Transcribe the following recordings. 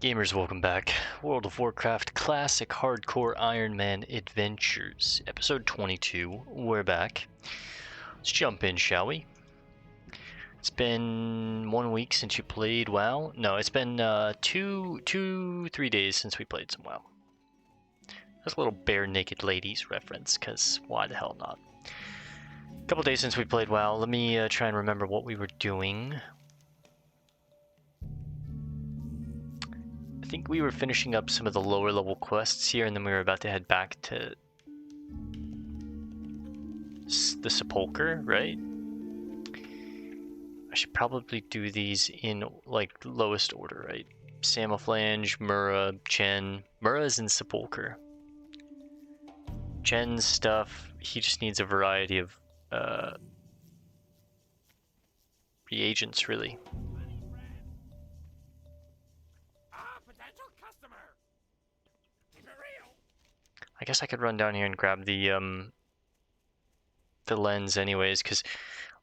Gamers, welcome back. World of Warcraft Classic Hardcore Ironman Adventures, episode 22. We're back. Let's jump in, shall we? It's been 1 week since you played WoW. No, it's been 3 days since we played some WoW. That's a little bare naked ladies reference, because why the hell not? A couple days since we played WoW. Let me try and remember what we were doing. I think we were finishing up some of the lower level quests here, and then we were about to head back to the Sepulchre, right? I should probably do these in like lowest order, right? Samoflange, Mura, Chen. Mura's in Sepulchre. Chen's stuff, he just needs a variety of reagents, really. I guess I could run down here and grab the lens anyways, because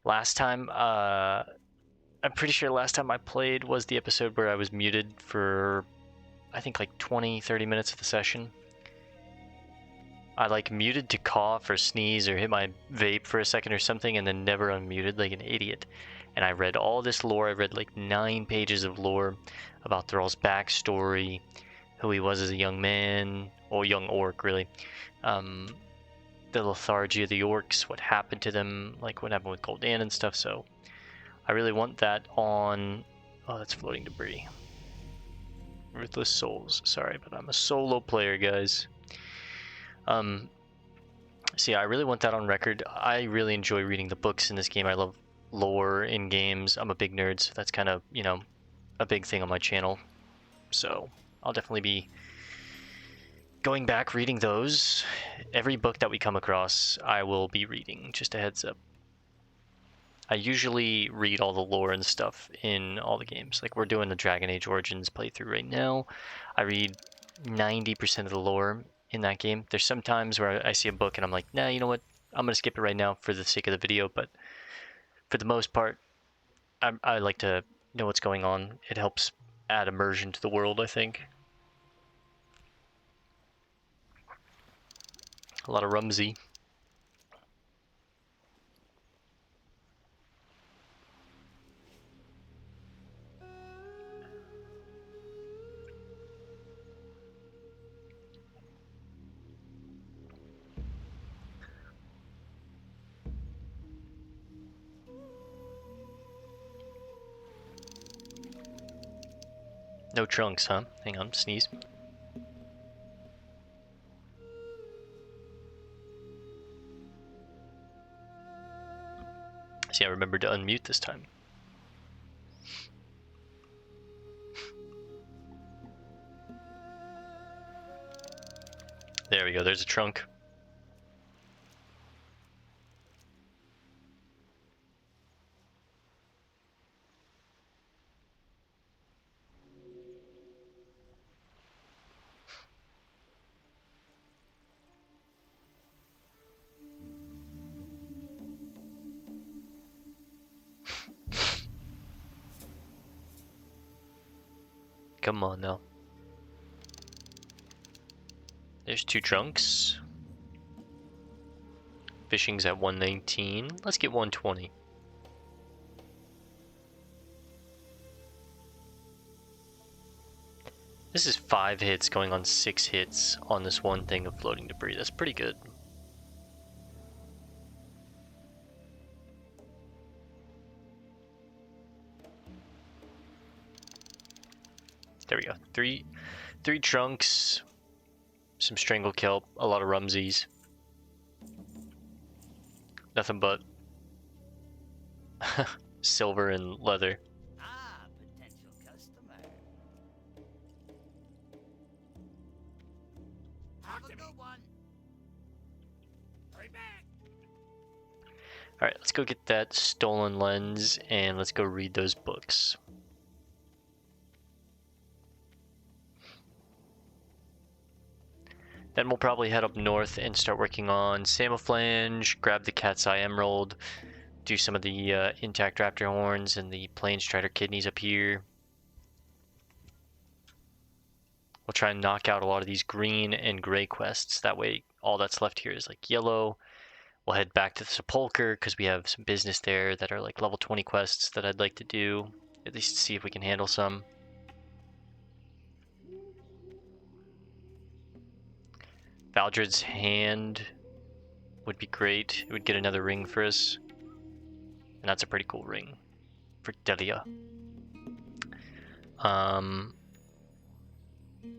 last time, I'm pretty sure last time I played was the episode where I was muted for, I think, like 20-30 minutes of the session. I like muted to cough or sneeze or hit my vape for a second or something and then never unmuted like an idiot. And I read all this lore. I read like 9 pages of lore about Thrall's backstory, who he was as a young man, or young orc really, the lethargy of the orcs, what happened to them, like what happened with Gul'dan and stuff. So I really want that on. Oh, that's floating debris. Ruthless Souls. Sorry, but I'm a solo player, guys. So yeah, I really want that on record. I really enjoy reading the books in this game. I love lore in games. I'm a big nerd, so that's kind of, you know, a big thing on my channel. So I'll definitely be going back reading those. Every book that we come across, I will be reading. Just a heads up. I usually read all the lore and stuff in all the games. Like we're doing the Dragon Age Origins playthrough right now. I read 90% of the lore in that game. There's some times where I see a book and I'm like, nah, you know what? I'm going to skip it right now for the sake of the video. But for the most part, I like to know what's going on. It helps add immersion to the world, I think. A lot of Rumsey. No trunks, huh? Hang on, sneeze. See, I remembered to unmute this time. There we go, there's a trunk. Come on now. There's 2 trunks. Fishing's at 119. Let's get 120. This is 5 hits going on 6 hits on this one thing of floating debris. That's pretty good. There we go. Three trunks, some strangle kelp, a lot of rumsies. Nothing but silver and leather. Ah, potential customer. Have a good one. Hurry back. Alright, let's go get that stolen lens and let's go read those books. Then we'll probably head up north and start working on Samoflange, grab the Cat's Eye Emerald, do some of the intact raptor horns and the Plain Strider kidneys up here. We'll try and knock out a lot of these green and gray quests. That way, all that's left here is like yellow. We'll head back to the Sepulcher because we have some business there that are like level 20 quests that I'd like to do. At least see if we can handle some. Valdred's Hand would be great. It would get another ring for us. And that's a pretty cool ring for Delia.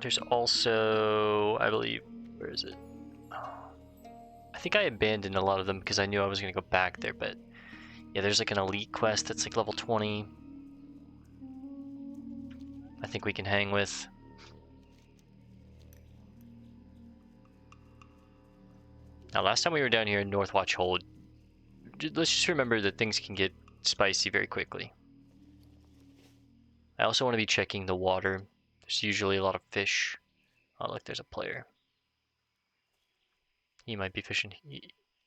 There's also, I believe, where is it? I think I abandoned a lot of them because I knew I was going to go back there, but yeah, there's like an elite quest that's like level 20. I think we can hang with. Now, last time we were down here in Northwatch Hold, let's just remember that things can get spicy very quickly. I also want to be checking the water. There's usually a lot of fish. Oh, look, there's a player. He might be fishing.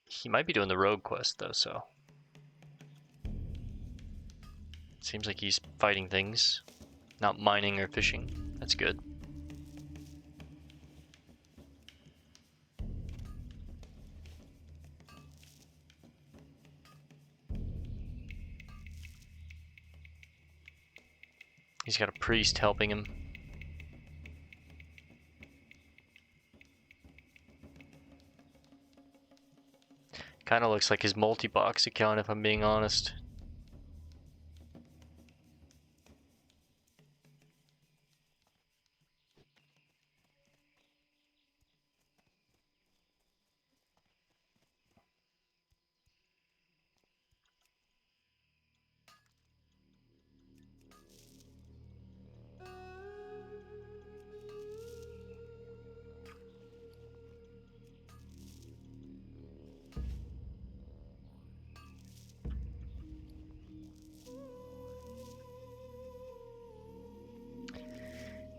He might be doing the rogue quest, though, so. Seems like he's fighting things, not mining or fishing. That's good. He's got a priest helping him. Kind of looks like his multi-box account, if I'm being honest.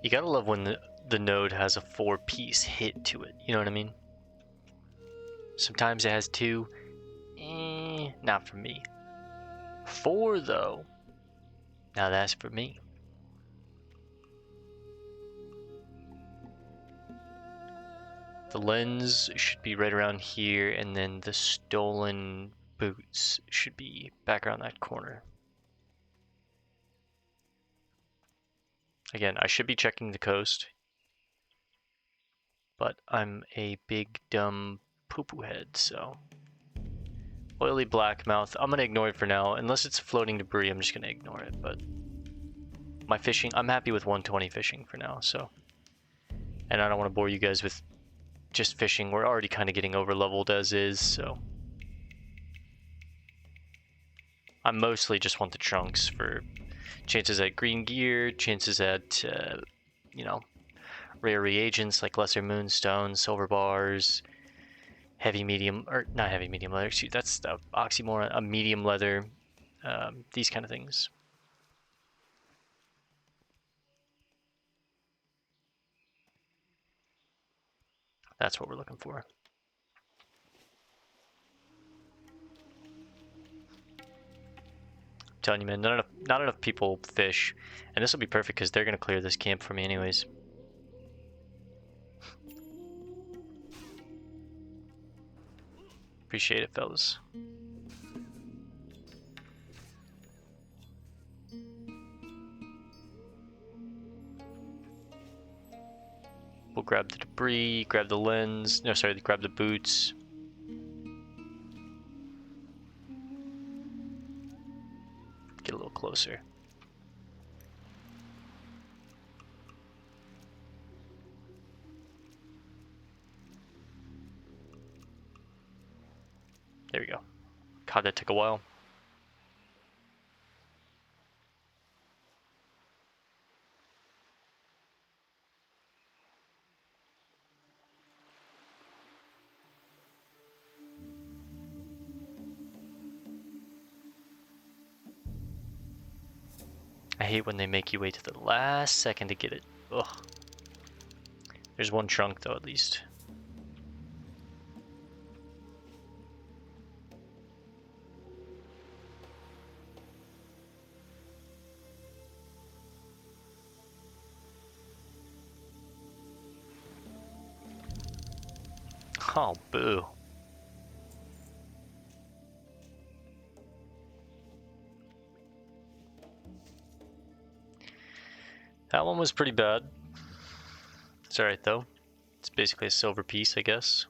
You gotta love when the node has a 4-piece hit to it, you know what I mean? Sometimes it has 2. Not for me. 4 though. Now that's for me. The lens should be right around here, and then the stolen boots should be back around that corner. Again, I should be checking the coast, but I'm a big dumb poo-poo head, so. Oily black mouth, I'm gonna ignore it for now. Unless it's floating debris, I'm just gonna ignore it, but my fishing, I'm happy with 120 fishing for now, so. And I don't want to bore you guys with just fishing. We're already kind of getting over leveled as is, so. I mostly just want the trunks for chances at green gear, chances at, you know, rare reagents like lesser moonstone, silver bars, heavy medium, or not heavy medium leather, shoot, that's the oxymoron, a medium leather, these kind of things. That's what we're looking for. I'm telling you, man, not enough people fish, and this will be perfect because they're gonna clear this camp for me anyways. Appreciate it, fellas. We'll grab the debris, grab the lens, no, sorry, grab the boots. Get a little closer. There we go. God, that took a while. I hate when they make you wait to the last second to get it. Ugh. There's one trunk though, at least. Oh, boo. That one was pretty bad. It's alright though. It's basically a silver piece, I guess.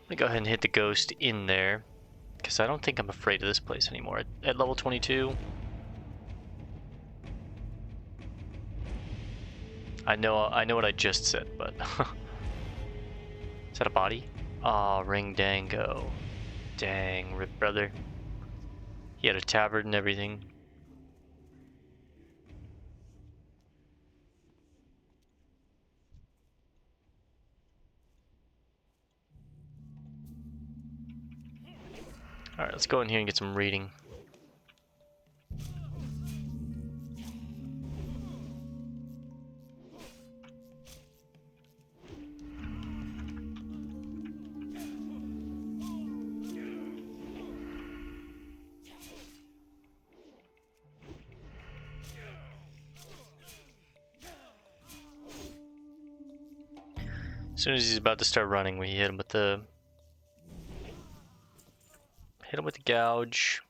I'm gonna go ahead and hit the ghost in there, because I don't think I'm afraid of this place anymore. At level 22, I know what I just said, but is that a body? Aw, oh, Ring Dango. Dang, rip brother. He had a tabard and everything. Alright, let's go in here and get some reading. As soon as he's about to start running, we hit him with the gouge.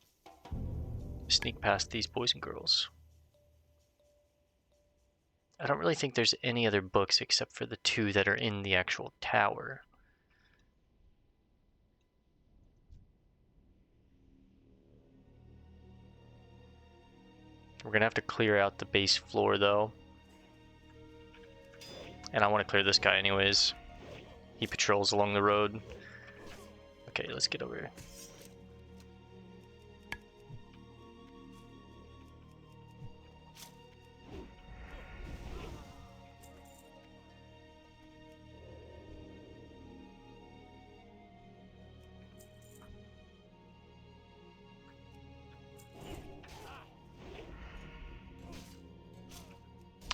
Sneak past these boys and girls. I don't really think there's any other books except for the 2 that are in the actual tower. We're gonna have to clear out the base floor though. And I want to clear this guy anyways. He patrols along the road. Okay, let's get over here.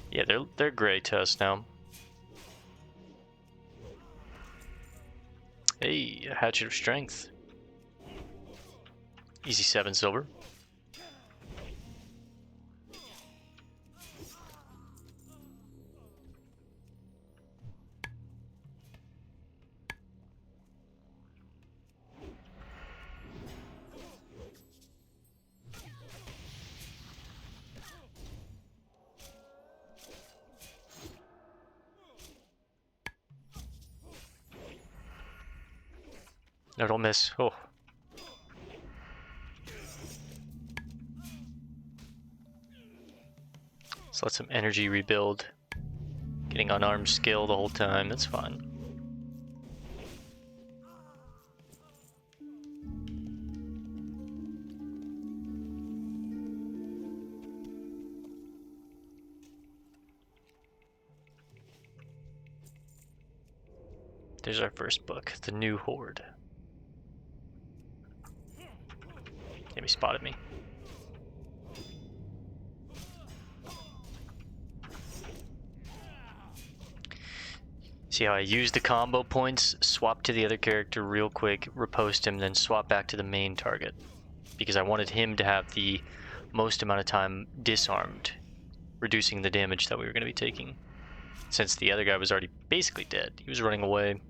Yeah, they're gray to us now. Hey, a hatchet of strength. Easy 7 silver. No, don't miss. Oh. Let's let some energy rebuild. Getting unarmed skill the whole time, that's fine. There's our first book, The New Horde. Yeah, he spotted me. See how I use the combo points, swap to the other character real quick, riposte him, then swap back to the main target. Because I wanted him to have the most amount of time disarmed, reducing the damage that we were going to be taking. Since the other guy was already basically dead. He was running away.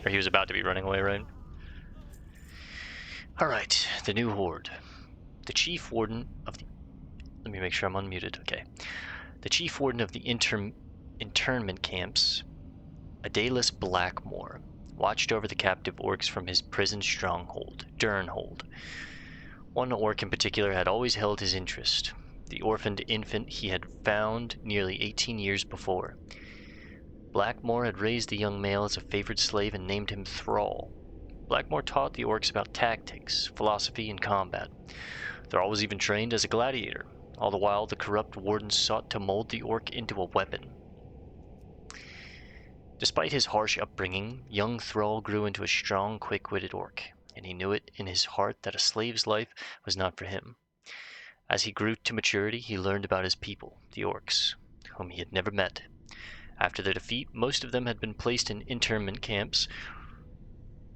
Or he was about to be running away, right? Alright, the New Horde. The Chief Warden of the... Let me make sure I'm unmuted. Okay. The Chief Warden of the internment camps, a dayless Blackmoor, watched over the captive orcs from his prison stronghold, Durnhold. One orc in particular had always held his interest, the orphaned infant he had found nearly 18 years before. Blackmoor had raised the young male as a favored slave and named him Thrall. Blackmoor taught the orcs about tactics, philosophy, and combat. Thrall was even trained as a gladiator. All the while, the corrupt warden sought to mold the orc into a weapon. Despite his harsh upbringing, young Thrall grew into a strong, quick-witted orc, and he knew it in his heart that a slave's life was not for him. As he grew to maturity, he learned about his people, the orcs, whom he had never met, After their defeat, most of them had been placed in internment camps.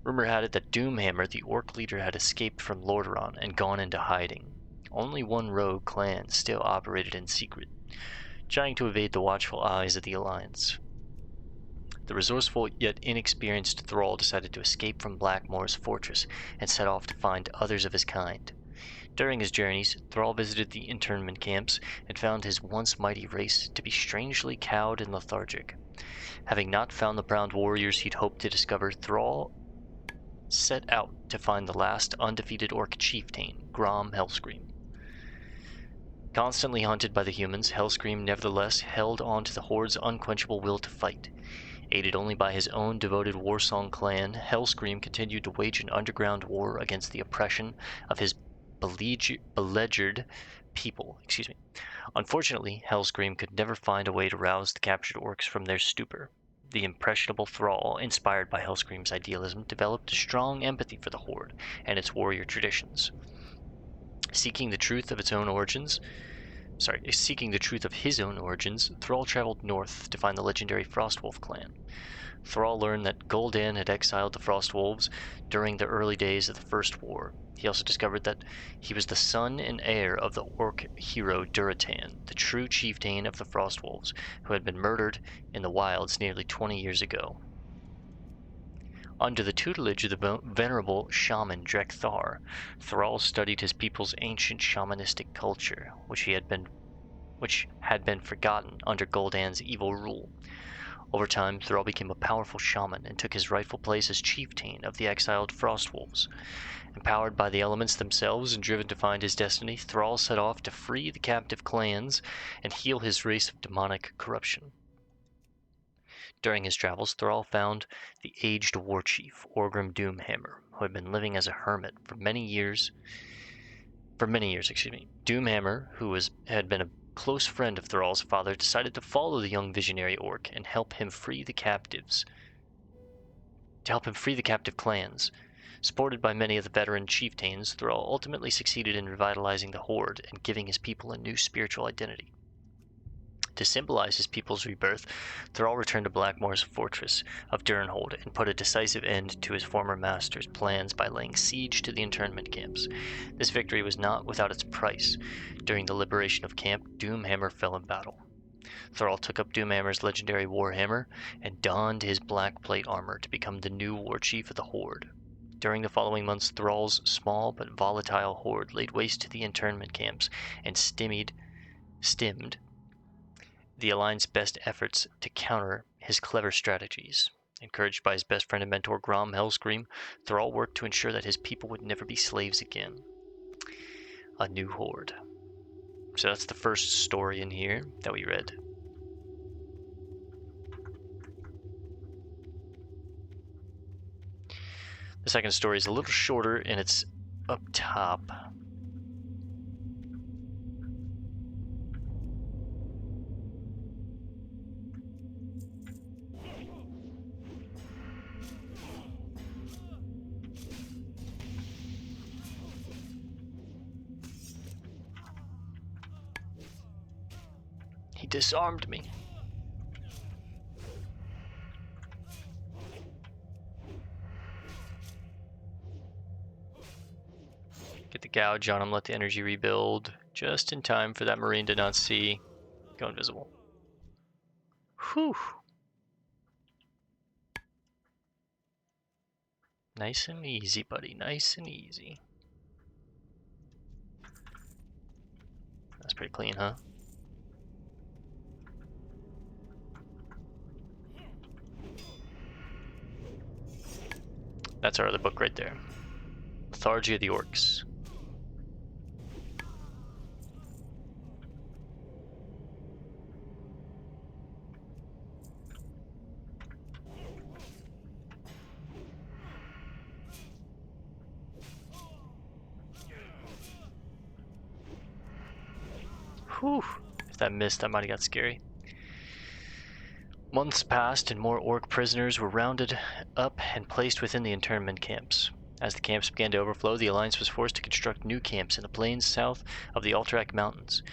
Rumor had it that Doomhammer, the orc leader, had escaped from Lordaeron and gone into hiding. Only one rogue clan still operated in secret, trying to evade the watchful eyes of the Alliance. The resourceful yet inexperienced Thrall decided to escape from Blackmoor's fortress and set off to find others of his kind. During his journeys, Thrall visited the internment camps and found his once mighty race to be strangely cowed and lethargic. Having not found the proud warriors he'd hoped to discover, Thrall set out to find the last undefeated orc chieftain, Grom Hellscream. Constantly hunted by the humans, Hellscream nevertheless held on to the Horde's unquenchable will to fight. Aided only by his own devoted Warsong clan, Hellscream continued to wage an underground war against the oppression of his beleaguered people. Unfortunately, Hellscream could never find a way to rouse the captured orcs from their stupor. The impressionable Thrall, inspired by Hellscream's idealism, developed a strong empathy for the Horde and its warrior traditions. Seeking the truth of his own origins, Thrall traveled north to find the legendary Frostwolf clan. Thrall learned that Gul'dan had exiled the Frostwolves during the early days of the First War. He also discovered that he was the son and heir of the orc hero Duratan, the true chieftain of the Frostwolves, who had been murdered in the wilds nearly 20 years ago. Under the tutelage of the venerable shaman Drekthar, Thrall studied his people's ancient shamanistic culture, which had been forgotten under Gul'dan's evil rule. Over time, Thrall became a powerful shaman and took his rightful place as chieftain of the exiled Frostwolves. Empowered by the elements themselves and driven to find his destiny, Thrall set off to free the captive clans and heal his race of demonic corruption. During his travels, Thrall found the aged war chief, Orgrim Doomhammer, who had been living as a hermit for many years. Doomhammer, who had been a close friend of Thrall's father, decided to follow the young visionary orc and help him free the captive clans. Supported by many of the veteran chieftains, Thrall ultimately succeeded in revitalizing the Horde and giving his people a new spiritual identity. To symbolize his people's rebirth, Thrall returned to Blackmoor's fortress of Durnhold and put a decisive end to his former master's plans by laying siege to the internment camps. This victory was not without its price. During the liberation of camp, Doomhammer fell in battle. Thrall took up Doomhammer's legendary warhammer and donned his black plate armor to become the new war chief of the Horde. During the following months, Thrall's small but volatile horde laid waste to the internment camps and stemmed the Alliance's best efforts to counter his clever strategies. Encouraged by his best friend and mentor Grom Hellscream, Thrall worked to ensure that his people would never be slaves again. A new horde. So that's the first story in here that we read. The second story is a little shorter and it's up top. He disarmed me. Get the gouge on him, let the energy rebuild. Just in time for that Marine to not see. Go invisible. Whew. Nice and easy, buddy. Nice and easy. That's pretty clean, huh? That's our other book right there. Lethargy of the Orcs. Whew. If that missed, that might have got scary. Months passed and more orc prisoners were rounded up and placed within the internment camps. As the camps began to overflow, the Alliance was forced to construct new camps in the plains south of the Alterac Mountains.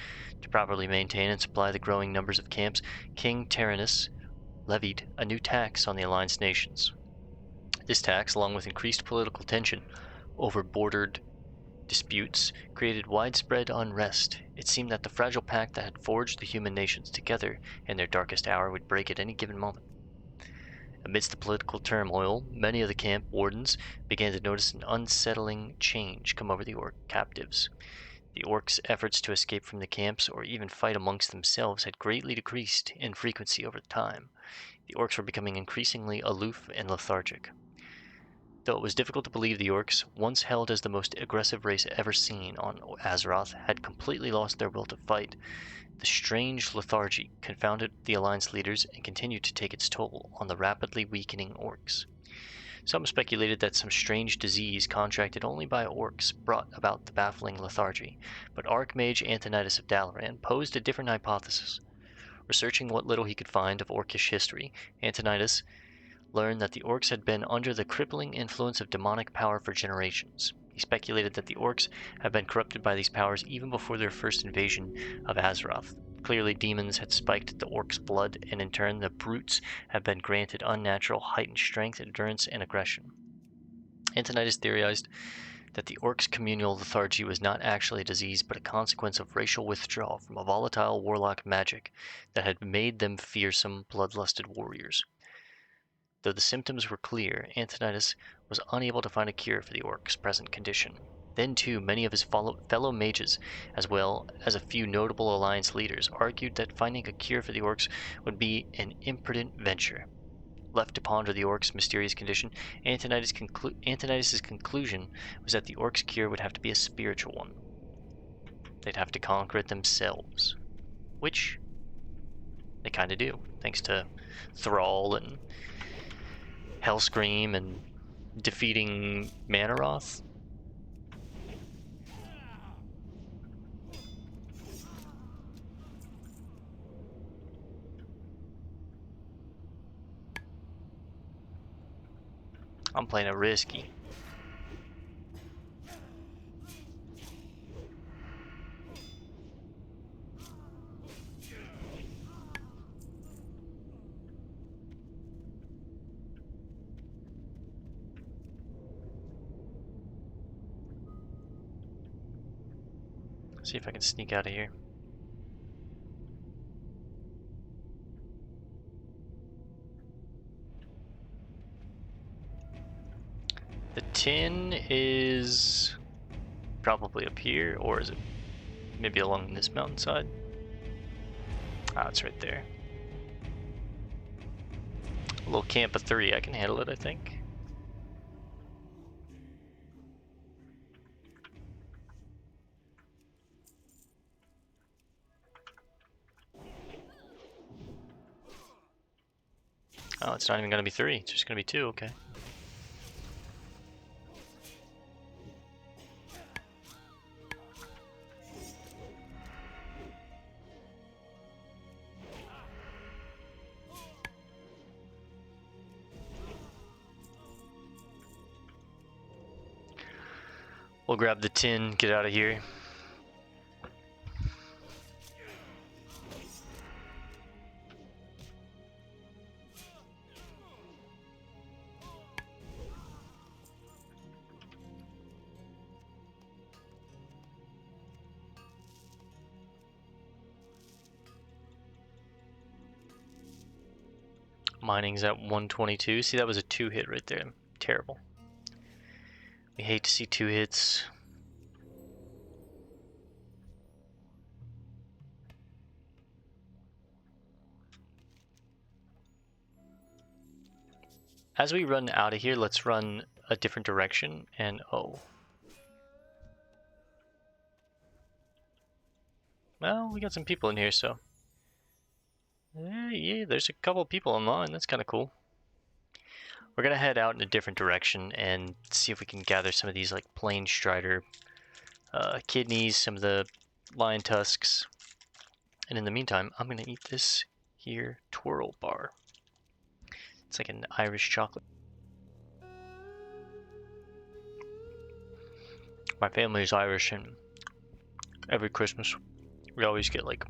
To properly maintain and supply the growing numbers of camps, King Tyrannus levied a new tax on the Alliance nations. This tax, along with increased political tension over bordered disputes, created widespread unrest. It seemed that the fragile pact that had forged the human nations together in their darkest hour would break at any given moment. Amidst the political turmoil, many of the camp wardens began to notice an unsettling change come over the orc captives. The orcs' efforts to escape from the camps or even fight amongst themselves had greatly decreased in frequency over time. The orcs were becoming increasingly aloof and lethargic. Though it was difficult to believe the orcs, once held as the most aggressive race ever seen on Azeroth, had completely lost their will to fight, the strange lethargy confounded the Alliance leaders and continued to take its toll on the rapidly weakening orcs. Some speculated that some strange disease contracted only by orcs brought about the baffling lethargy, but Archmage Antonidas of Dalaran posed a different hypothesis. Researching what little he could find of orcish history, Antonidas learned that the orcs had been under the crippling influence of demonic power for generations. He speculated that the orcs had been corrupted by these powers even before their first invasion of Azeroth. Clearly, demons had spiked the orcs' blood, and in turn, the brutes had been granted unnatural, heightened strength, endurance, and aggression. Antonidas theorized that the orcs' communal lethargy was not actually a disease, but a consequence of racial withdrawal from a volatile warlock magic that had made them fearsome, bloodlusted warriors. Though the symptoms were clear, Antonidas was unable to find a cure for the orc's present condition. Then, too, many of his fellow mages, as well as a few notable Alliance leaders, argued that finding a cure for the orcs would be an imprudent venture. Left to ponder the orcs' mysterious condition, Antonidas' conclusion was that the orcs' cure would have to be a spiritual one. They'd have to conquer it themselves, which they kind of do, thanks to Thrall and Hellscream and defeating Manaroth. I'm playing it risky. See if I can sneak out of here. The tin is probably up here, or is it maybe along this mountainside? Ah, it's right there. A little camp of 3, I can handle it, I think. Oh, it's not even going to be 3, it's just going to be 2, okay. We'll grab the tin, get out of here. Mining's at 122. See, that was a 2 hit right there. Terrible. We hate to see 2 hits. As we run out of here, let's run a different direction and oh. Well, we got some people in here, so. Yeah, there's a couple people online. That's kind of cool. We're gonna head out in a different direction and see if we can gather some of these like plain strider kidneys, some of the lion tusks. And in the meantime, I'm gonna eat this here twirl bar. It's like an Irish chocolate. My family is Irish, and every Christmas we always get like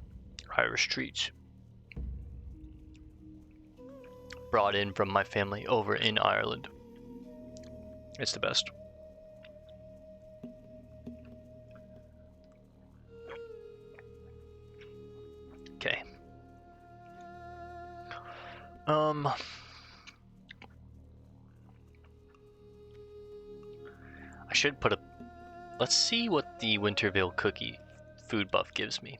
Irish treats. brought in from my family over in Ireland. It's the best. Okay. I should put a... Let's see what the Wintervale cookie food buff gives me.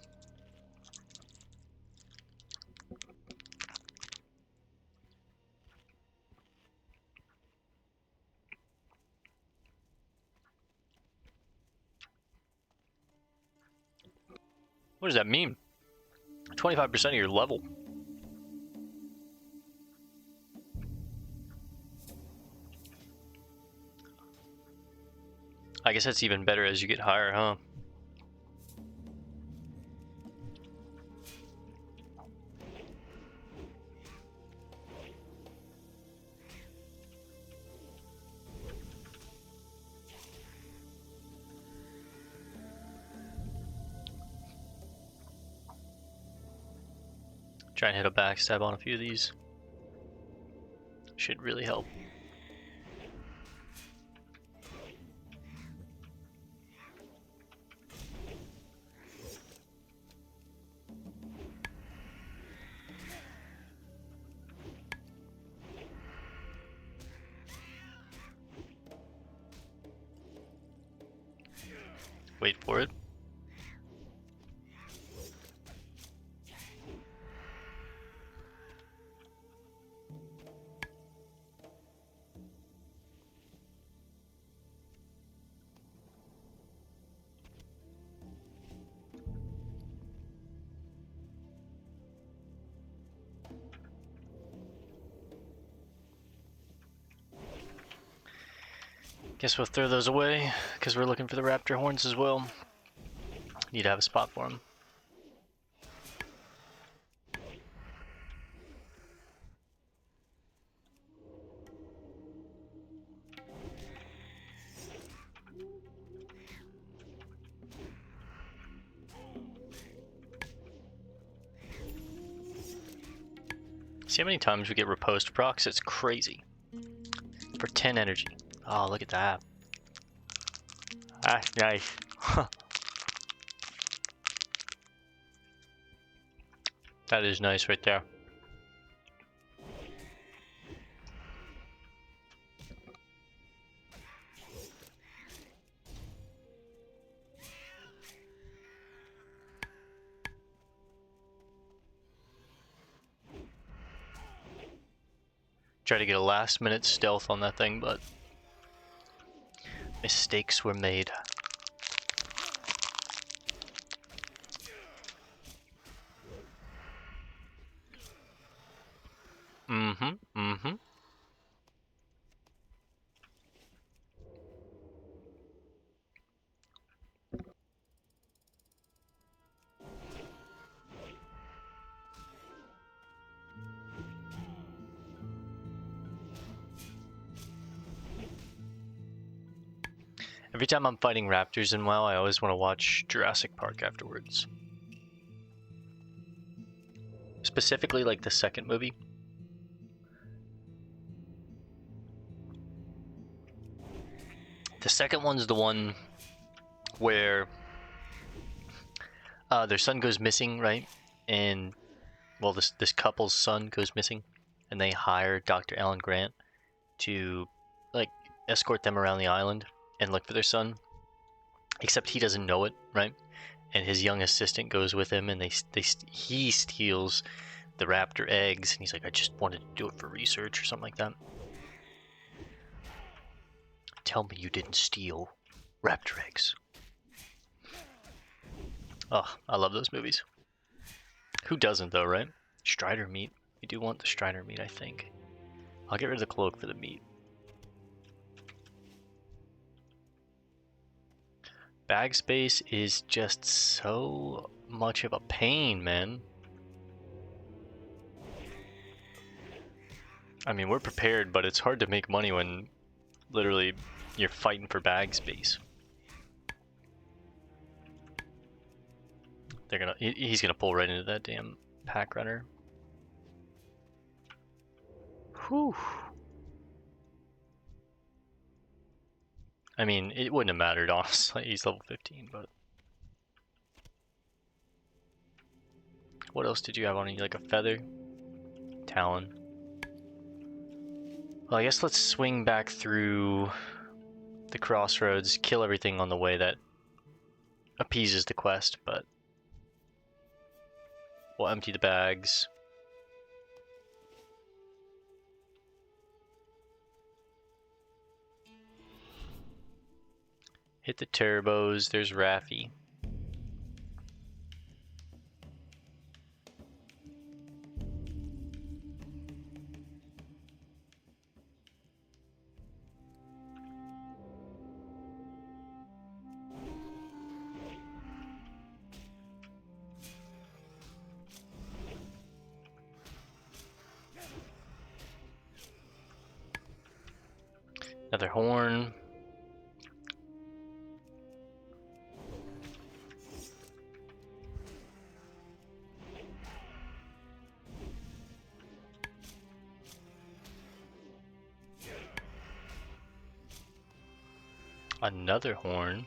What does that mean? 25% of your level. I guess that's even better as you get higher, huh? Try and hit a backstab on a few of these. Should really help. Wait for it. Guess we'll throw those away, because we're looking for the raptor horns as well. Need to have a spot for them. See how many times we get riposte procs? It's crazy. For 10 energy. Oh, look at that. Ah, nice. That is nice right there. Try to get a last minute stealth on that thing, but mistakes were made. Mm-hmm. Every time I'm fighting raptors in WoW, I always want to watch Jurassic Park afterwards. Specifically, like the second movie. The second one's the one where their son goes missing, right? And, well, this couple's son goes missing, and they hire Dr. Alan Grant to, like, escort them around the island and look for their son. Except he doesn't know it, right? And his young assistant goes with him, and he steals the raptor eggs, and he's like, I just wanted to do it for research or something like that. Tell me you didn't steal raptor eggs. Oh, I love those movies. Who doesn't though, right? Strider meat. We do want the Strider meat, I think. I'll get rid of the cloak for the meat. Bag space is just so much of a pain, man. I mean, we're prepared, but it's hard to make money when literally you're fighting for bag space. He's gonna pull right into that damn pack runner. Whew. I mean, it wouldn't have mattered, honestly. He's level 15, but... What else did you have on you? Like a feather? Talon. Well, I guess let's swing back through the crossroads, kill everything on the way that appeases the quest, but... We'll empty the bags. Hit the turbos. There's Raffi. Another horn. Another horn.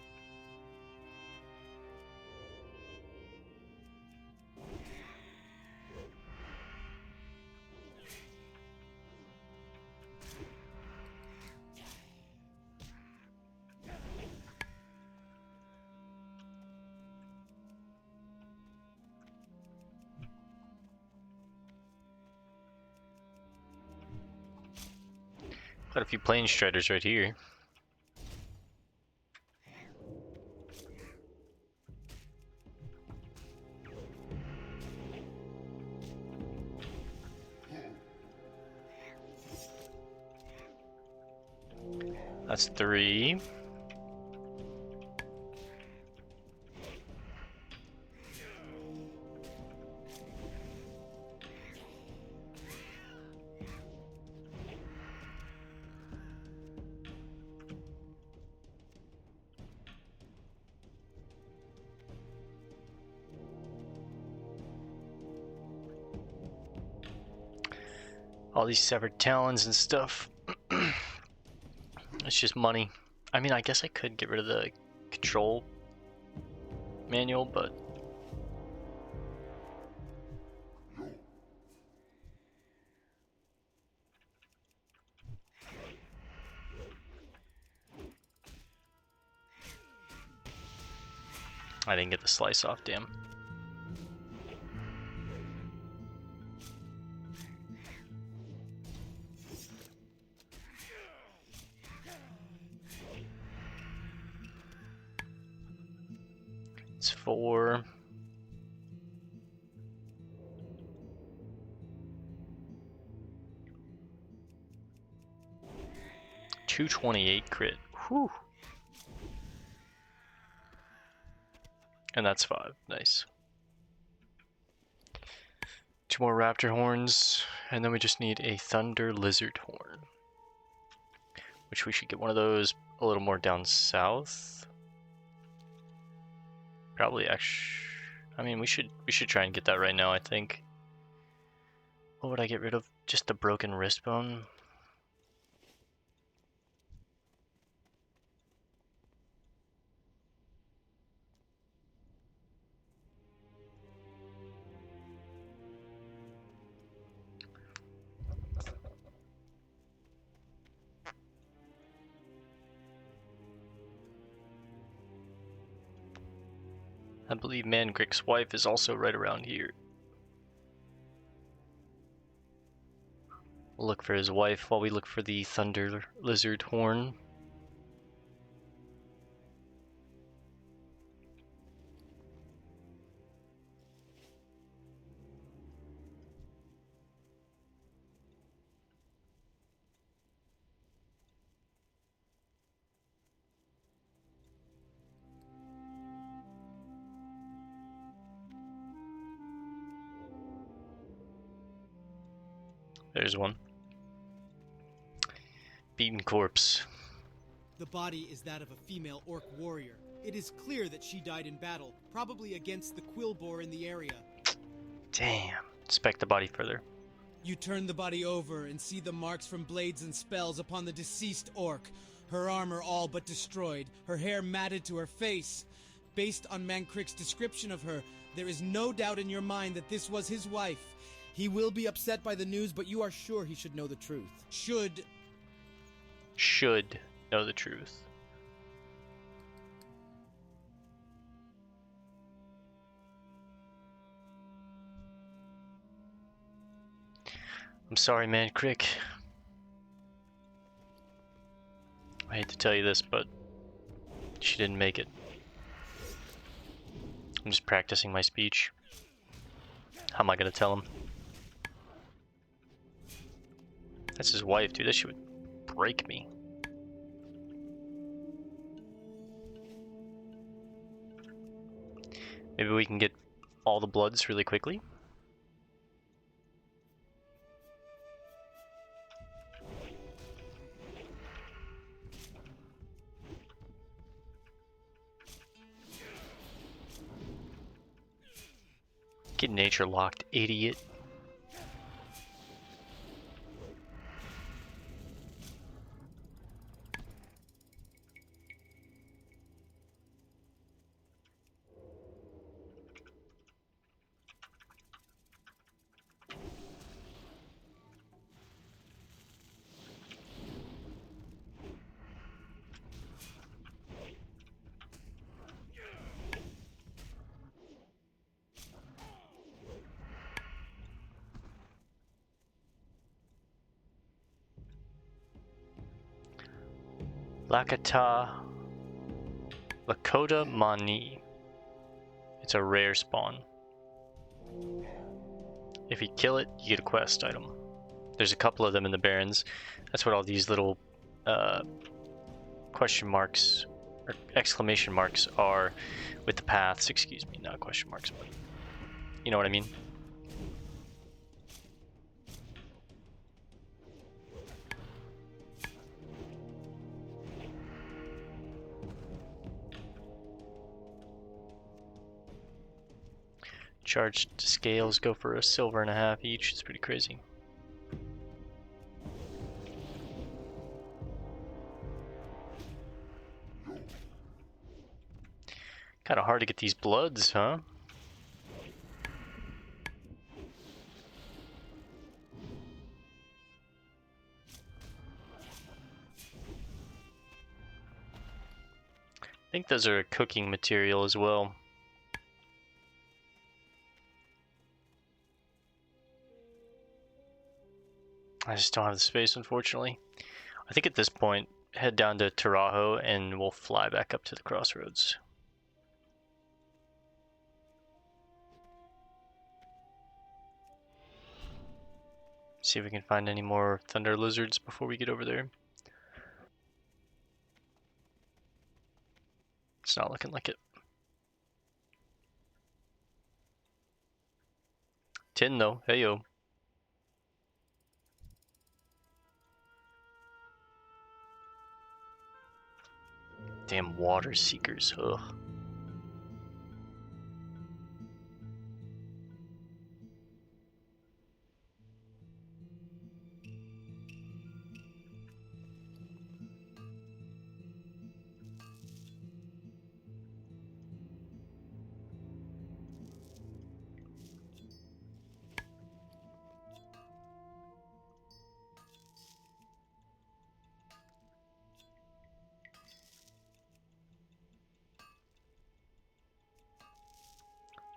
Quite a few plane striders right here. That's 3. All these severed talons and stuff. It's just money. I mean, I guess I could get rid of the control manual, but... I didn't get the slice off, damn. It's 4. $228 crit. Whew. And that's 5. Nice. 2 more raptor horns, and then we just need a thunder lizard horn. Which we should get one of those a little more down south. Probably actually, I mean, we should try and get that right now, I think. What would I get rid of? Just the broken wrist bone? I believe Mangrick's wife is also right around here. We'll look for his wife while we look for the thunder lizard horn. There's one. Beaten corpse. The body is that of a female orc warrior. It is clear that she died in battle, probably against the quillboar in the area. Damn. Inspect the body further. You turn the body over and see the marks from blades and spells upon the deceased orc. Her armor all but destroyed, her hair matted to her face. Based on Mancrick's description of her, there is no doubt in your mind that this was his wife. He will be upset by the news, but you are sure he should know the truth. Should know the truth. I'm sorry, man, Crick. I hate to tell you this, but she didn't make it. I'm just practicing my speech. How am I gonna tell him? That's his wife, dude. That shit would break me. Maybe we can get all the bloods really quickly. Get nature locked, idiot. Lakota Mani. It's a rare spawn. If you kill it, you get a quest item. There's a couple of them in the Barrens. That's what all these little question marks or exclamation marks are with the paths. Excuse me, not question marks, but you know what I mean. Charged scales go for $1.50 each. It's pretty crazy. Kind of hard to get these bloods, huh? I think those are a cooking material as well. I just don't have the space, unfortunately. I think at this point, head down to Taurajo and we'll fly back up to the crossroads. See if we can find any more thunder lizards before we get over there. It's not looking like it. 10 though, hey yo. Damn water seekers, ugh.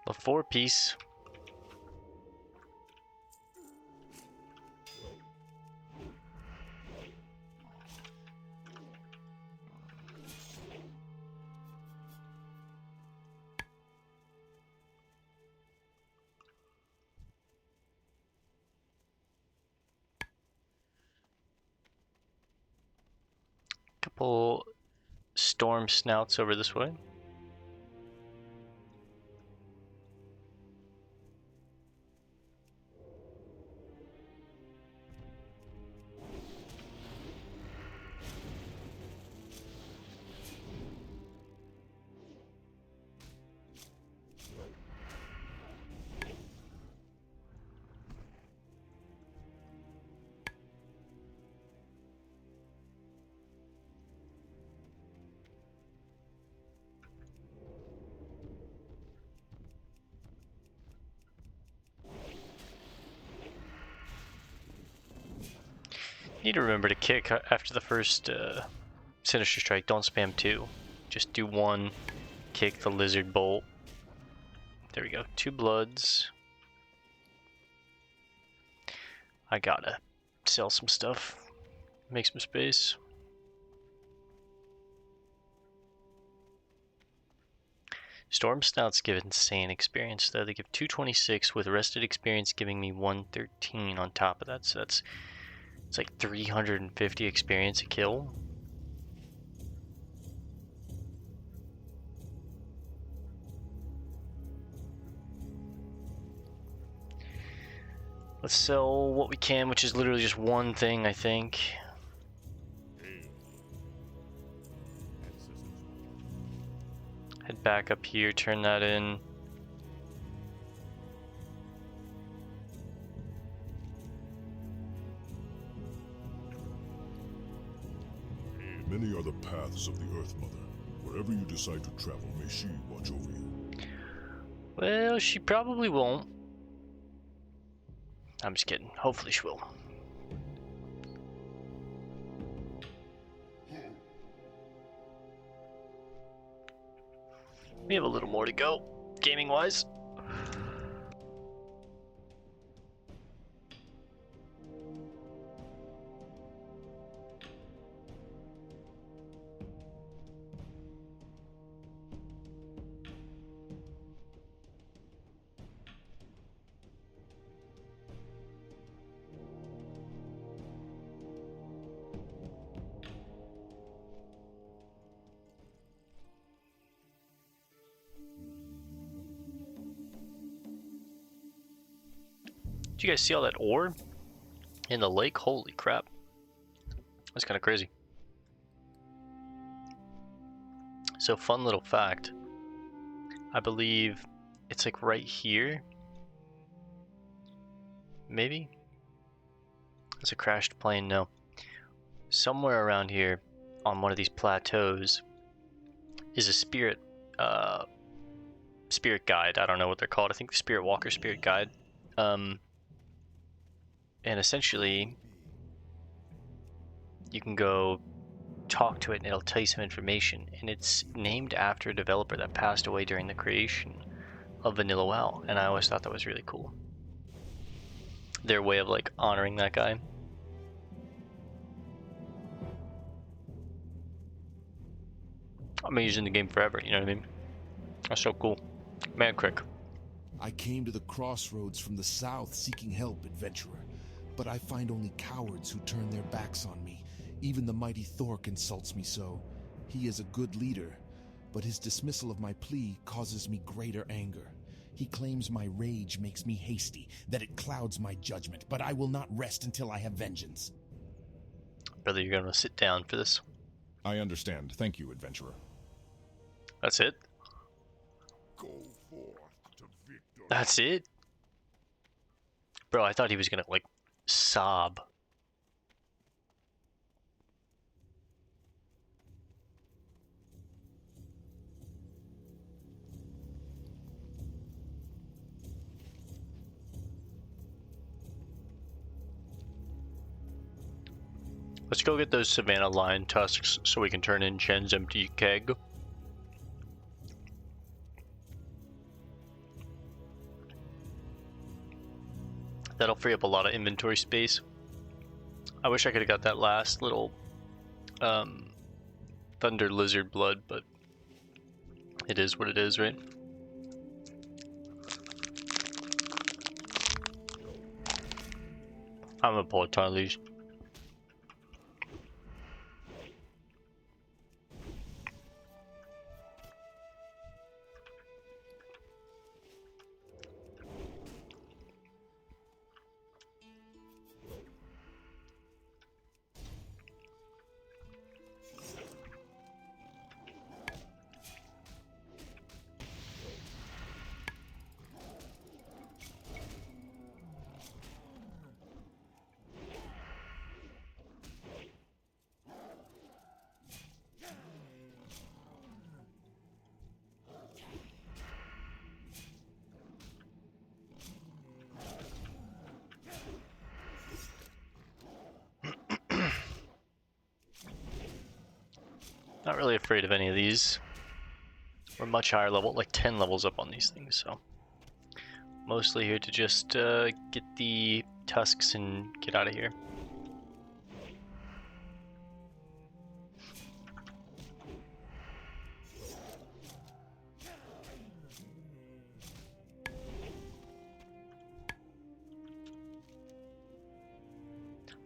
A 4-piece. Couple storm snouts over this way. Need to remember to kick after the first Sinister Strike. Don't spam 2. Just do 1. Kick the Lizard Bolt. There we go. 2 bloods. I gotta sell some stuff. Make some space. Storm Snouts give insane experience though. They give 226 with rested experience giving me 113 on top of that. So it's like 350 experience a kill. Let's sell what we can, which is literally just one thing, I think. Head back up here, turn that in. Many are the paths of the Earth Mother. Wherever you decide to travel, may she watch over you. Well, she probably won't. I'm just kidding. Hopefully she will. We have a little more to go, gaming-wise. Did you guys see all that ore in the lake? Holy crap. That's kind of crazy. So, fun little fact. I believe it's like right here. Maybe? It's a crashed plane, no. Somewhere around here on one of these plateaus is a spirit guide. I don't know what they're called. I think the Spirit Walker, Spirit Guide. And essentially, you can go talk to it and it'll tell you some information. And it's named after a developer that passed away during the creation of Vanilla WoW. And I always thought that was really cool. Their way of like honoring that guy. I'm using the game forever, you know what I mean? That's so cool. Man, Crick. I came to the crossroads from the south seeking help, adventurer. But I find only cowards who turn their backs on me. Even the mighty Thork insults me so. He is a good leader, but his dismissal of my plea causes me greater anger. He claims my rage makes me hasty, that it clouds my judgment, but I will not rest until I have vengeance. Brother, you're gonna sit down for this. I understand. Thank you, adventurer. That's it? Go forth to victory. That's it? Bro, I thought he was gonna like sob. Let's go get those Savannah lion tusks so we can turn in Chen's empty keg. That'll free up a lot of inventory space. I wish I could have got that last little thunder lizard blood, but it is what it is, right? I'm gonna pull a ton of these. Not really afraid of any of these. We're much higher level, like 10 levels up on these things, so. Mostly here to just get the tusks and get out of here.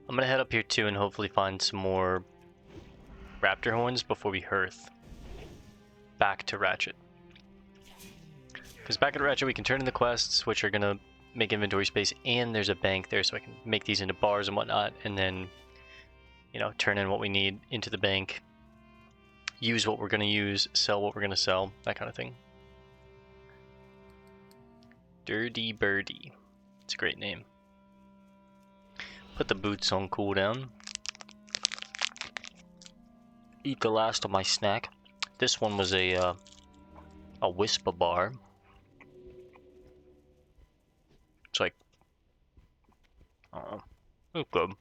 I'm gonna head up here too and hopefully find some more raptor horns before we hearth back to Ratchet. Because back at Ratchet we can turn in the quests, which are gonna make inventory space, and there's a bank there so I can make these into bars and whatnot, and then, you know, turn in what we need into the bank, use what we're gonna use, sell what we're gonna sell, that kind of thing. Dirty Birdie. It's a great name. Put the boots on cooldown. Eat the last of my snack. This one was a Whisper bar. It's like, it's good.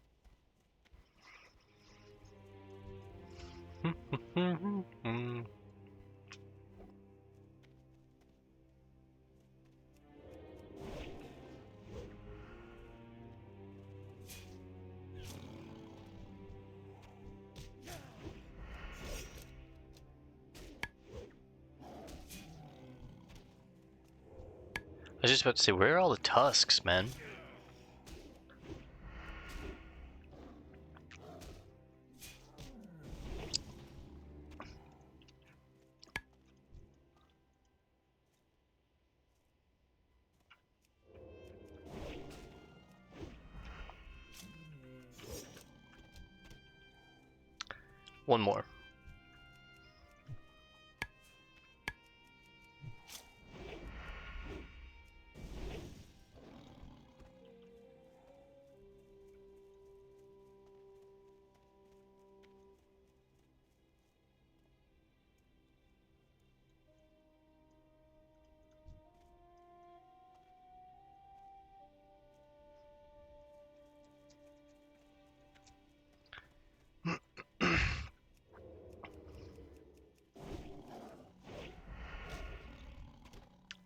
I was just about to say, where are all the tusks, man? One more.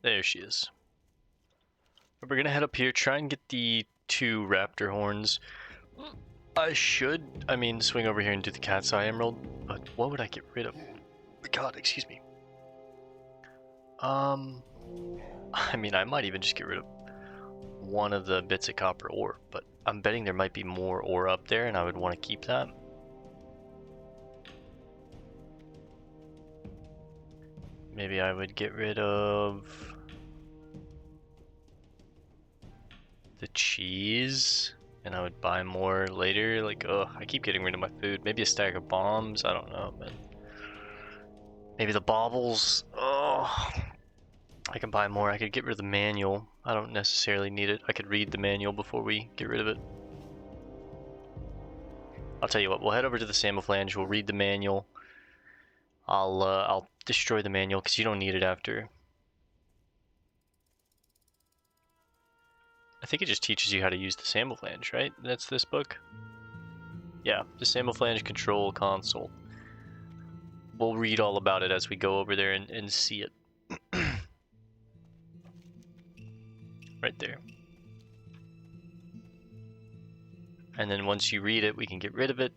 There she is. We're gonna head up here, try and get the 2 raptor horns. I mean, swing over here and do the cat's eye emerald, but what would I get rid of? God, excuse me. I mean, I might even just get rid of one of the bits of copper ore, but I'm betting there might be more ore up there, and I would want to keep that. Maybe I would get rid of the cheese, and I would buy more later. Like, oh, I keep getting rid of my food. Maybe a stack of bombs. I don't know, man. Maybe the baubles. Oh, I can buy more. I could get rid of the manual. I don't necessarily need it. I could read the manual before we get rid of it. I'll tell you what. We'll head over to the Samoflange. We'll read the manual. I'll destroy the manual because you don't need it after. I think it just teaches you how to use the Samoflange, right? That's this book? Yeah, the Samoflange control console. We'll read all about it as we go over there and see it. Right there. And then once you read it, we can get rid of it.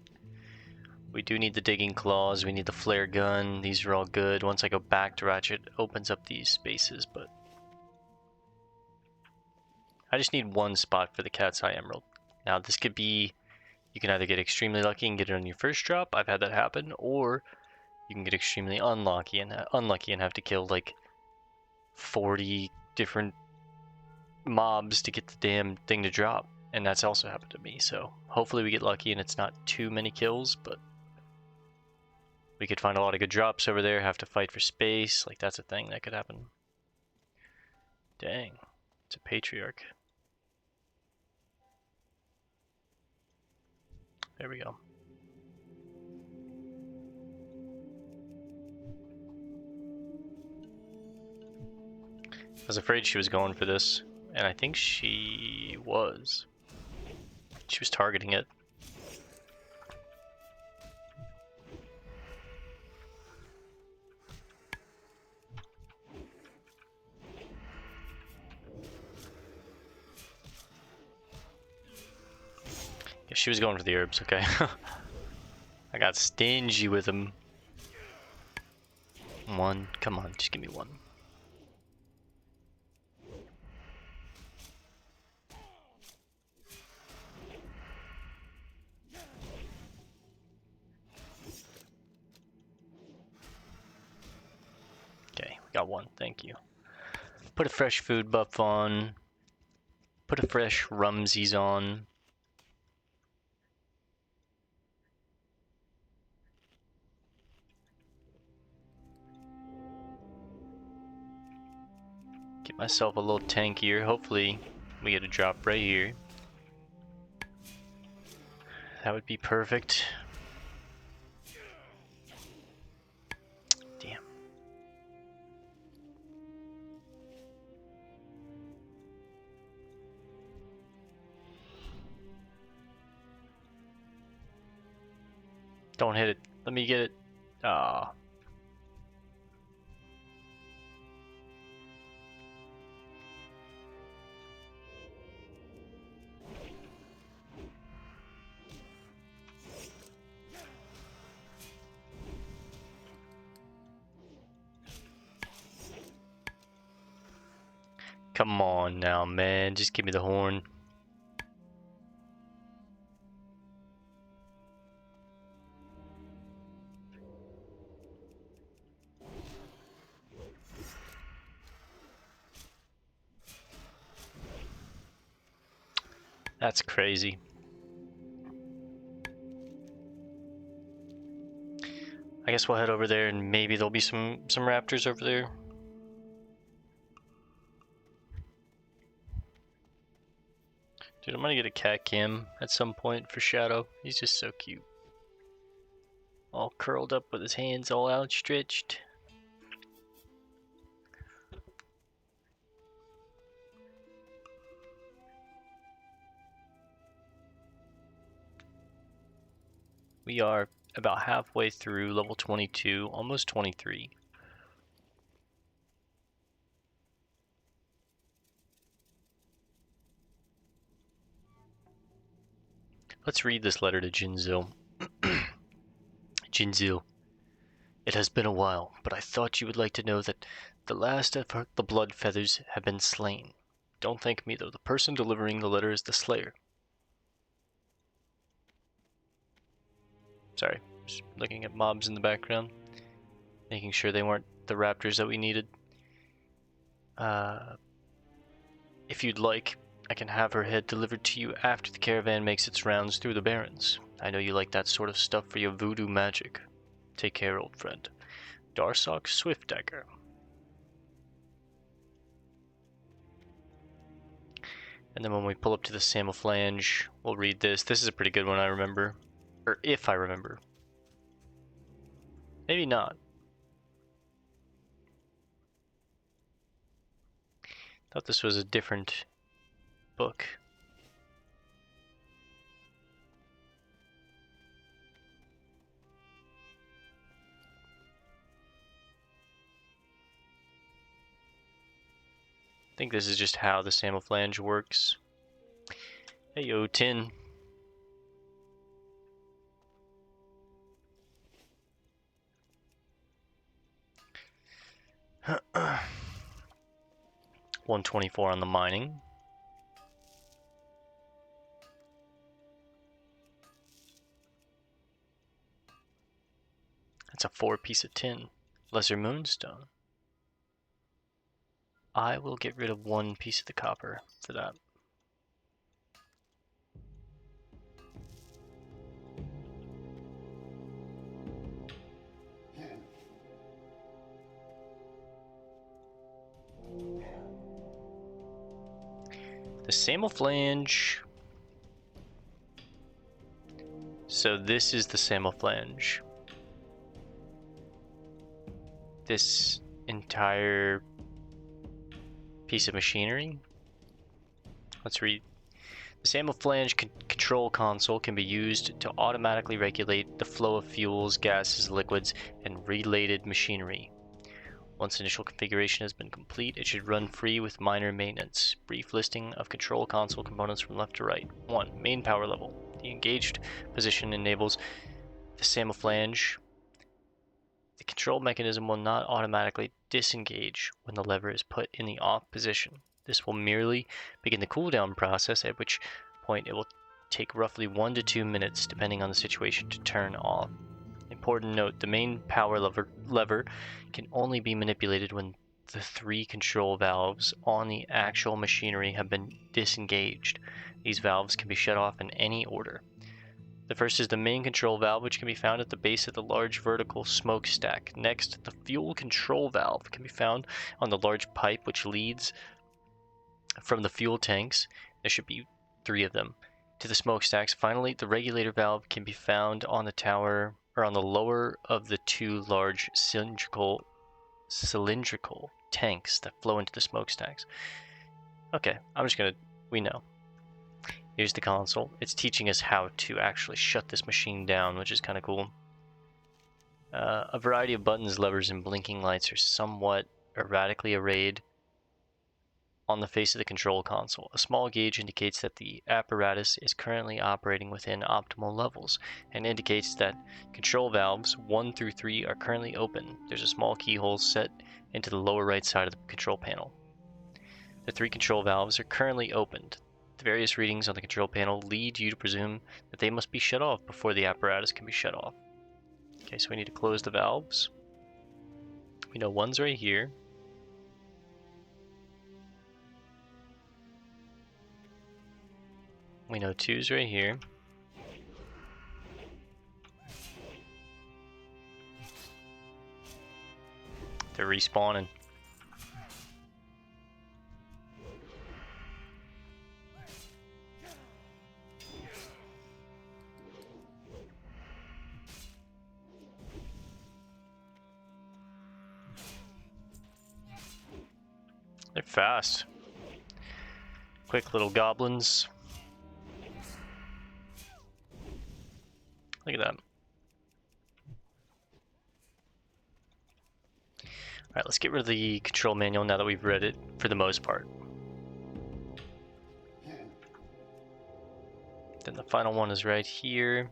We do need the digging claws, we need the flare gun, these are all good. Once I go back to Ratchet, it opens up these spaces, but I just need one spot for the cat's eye emerald. Now this could be, you can either get extremely lucky and get it on your first drop, I've had that happen, or you can get extremely unlucky and have to kill like 40 different mobs to get the damn thing to drop, and that's also happened to me. So hopefully we get lucky and it's not too many kills, but we could find a lot of good drops over there, have to fight for space, like that's a thing that could happen. Dang, it's a patriarch. There we go. I was afraid she was going for this, and I think she was. She was targeting it. Yeah, she was going for the herbs, okay. I got stingy with them. One, come on, just give me one. Okay, we got one, thank you. Put a fresh food buff on. Put a fresh rumsies on. Get myself a little tankier. Hopefully we get a drop right here. That would be perfect. Damn. Don't hit it. Let me get it. Ah. Come on now, man. Just give me the horn. That's crazy. I guess we'll head over there and maybe there'll be some raptors over there. Dude, I'm gonna get a cat cam at some point for Shadow. He's just so cute. All curled up with his hands all outstretched. We are about halfway through level 22, almost 23. Let's read this letter to Zanzil. Zanzil, it has been a while, but I thought you would like to know that the last of the blood feathers have been slain. Don't thank me though, the person delivering the letter is the slayer. Sorry, just looking at mobs in the background, making sure they weren't the raptors that we needed. If you'd like, I can have her head delivered to you after the caravan makes its rounds through the Barrens. I know you like that sort of stuff for your voodoo magic. Take care, old friend. Darsok Swiftdagger. And then when we pull up to the Samoflange, we'll read this. This is a pretty good one, I remember. Or if I remember. Maybe not. Thought this was a different book. I think this is just how the Samoflange works. Hey yo, Tin. $124 on the mining. That's a 4-piece of tin. Lesser moonstone. I will get rid of 1 piece of the copper for that. The Samoflange. So this is the Samoflange. This entire piece of machinery. Let's read. The Samoflange control console can be used to automatically regulate the flow of fuels, gases, liquids, and related machinery. Once initial configuration has been complete, it should run free with minor maintenance. Brief listing of control console components from left to right. 1. Main power level. The engaged position enables the Samoflange. The control mechanism will not automatically disengage when the lever is put in the off position. This will merely begin the cooldown process, at which point it will take roughly 1 to 2 minutes, depending on the situation, to turn off. Important note, the main power lever can only be manipulated when the 3 control valves on the actual machinery have been disengaged. These valves can be shut off in any order. The first is the main control valve, which can be found at the base of the large vertical smokestack. Next, the fuel control valve can be found on the large pipe which leads from the fuel tanks. There should be 3 of them to the smokestacks. Finally, the regulator valve can be found on the tower, or on the lower of the 2 large cylindrical tanks that flow into the smokestacks. Okay, we know. Here's the console. It's teaching us how to actually shut this machine down, which is kind of cool. A variety of buttons, levers, and blinking lights are somewhat erratically arrayed on the face of the control console. A small gauge indicates that the apparatus is currently operating within optimal levels and indicates that control valves 1 through 3 are currently open. There's a small keyhole set into the lower right side of the control panel. The 3 control valves are currently opened. The various readings on the control panel lead you to presume that they must be shut off before the apparatus can be shut off. Okay, so we need to close the valves. We know 1's right here. We know 2's right here. They're respawning. They're fast. Quick little goblins. Look at that. Alright, let's get rid of the control manual now that we've read it, for the most part. Then the final one is right here.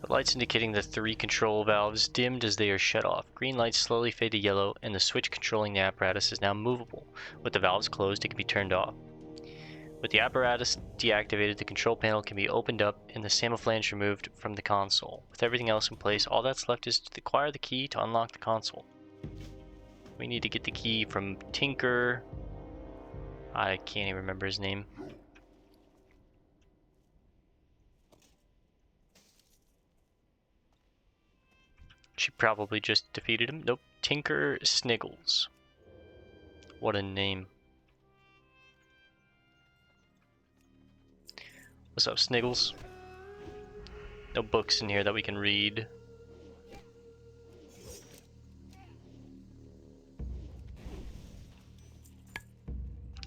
The lights indicating the 3 control valves dimmed as they are shut off. Green lights slowly fade to yellow, and the switch controlling the apparatus is now movable. With the valves closed, it can be turned off. With the apparatus deactivated, the control panel can be opened up and the Samoflange removed from the console. With everything else in place, all that's left is to acquire the key to unlock the console. We need to get the key from Tinker. I can't even remember his name. She probably just defeated him. Nope. Tinker Sniggles. What a name. What's up, Sniggles? No books in here that we can read.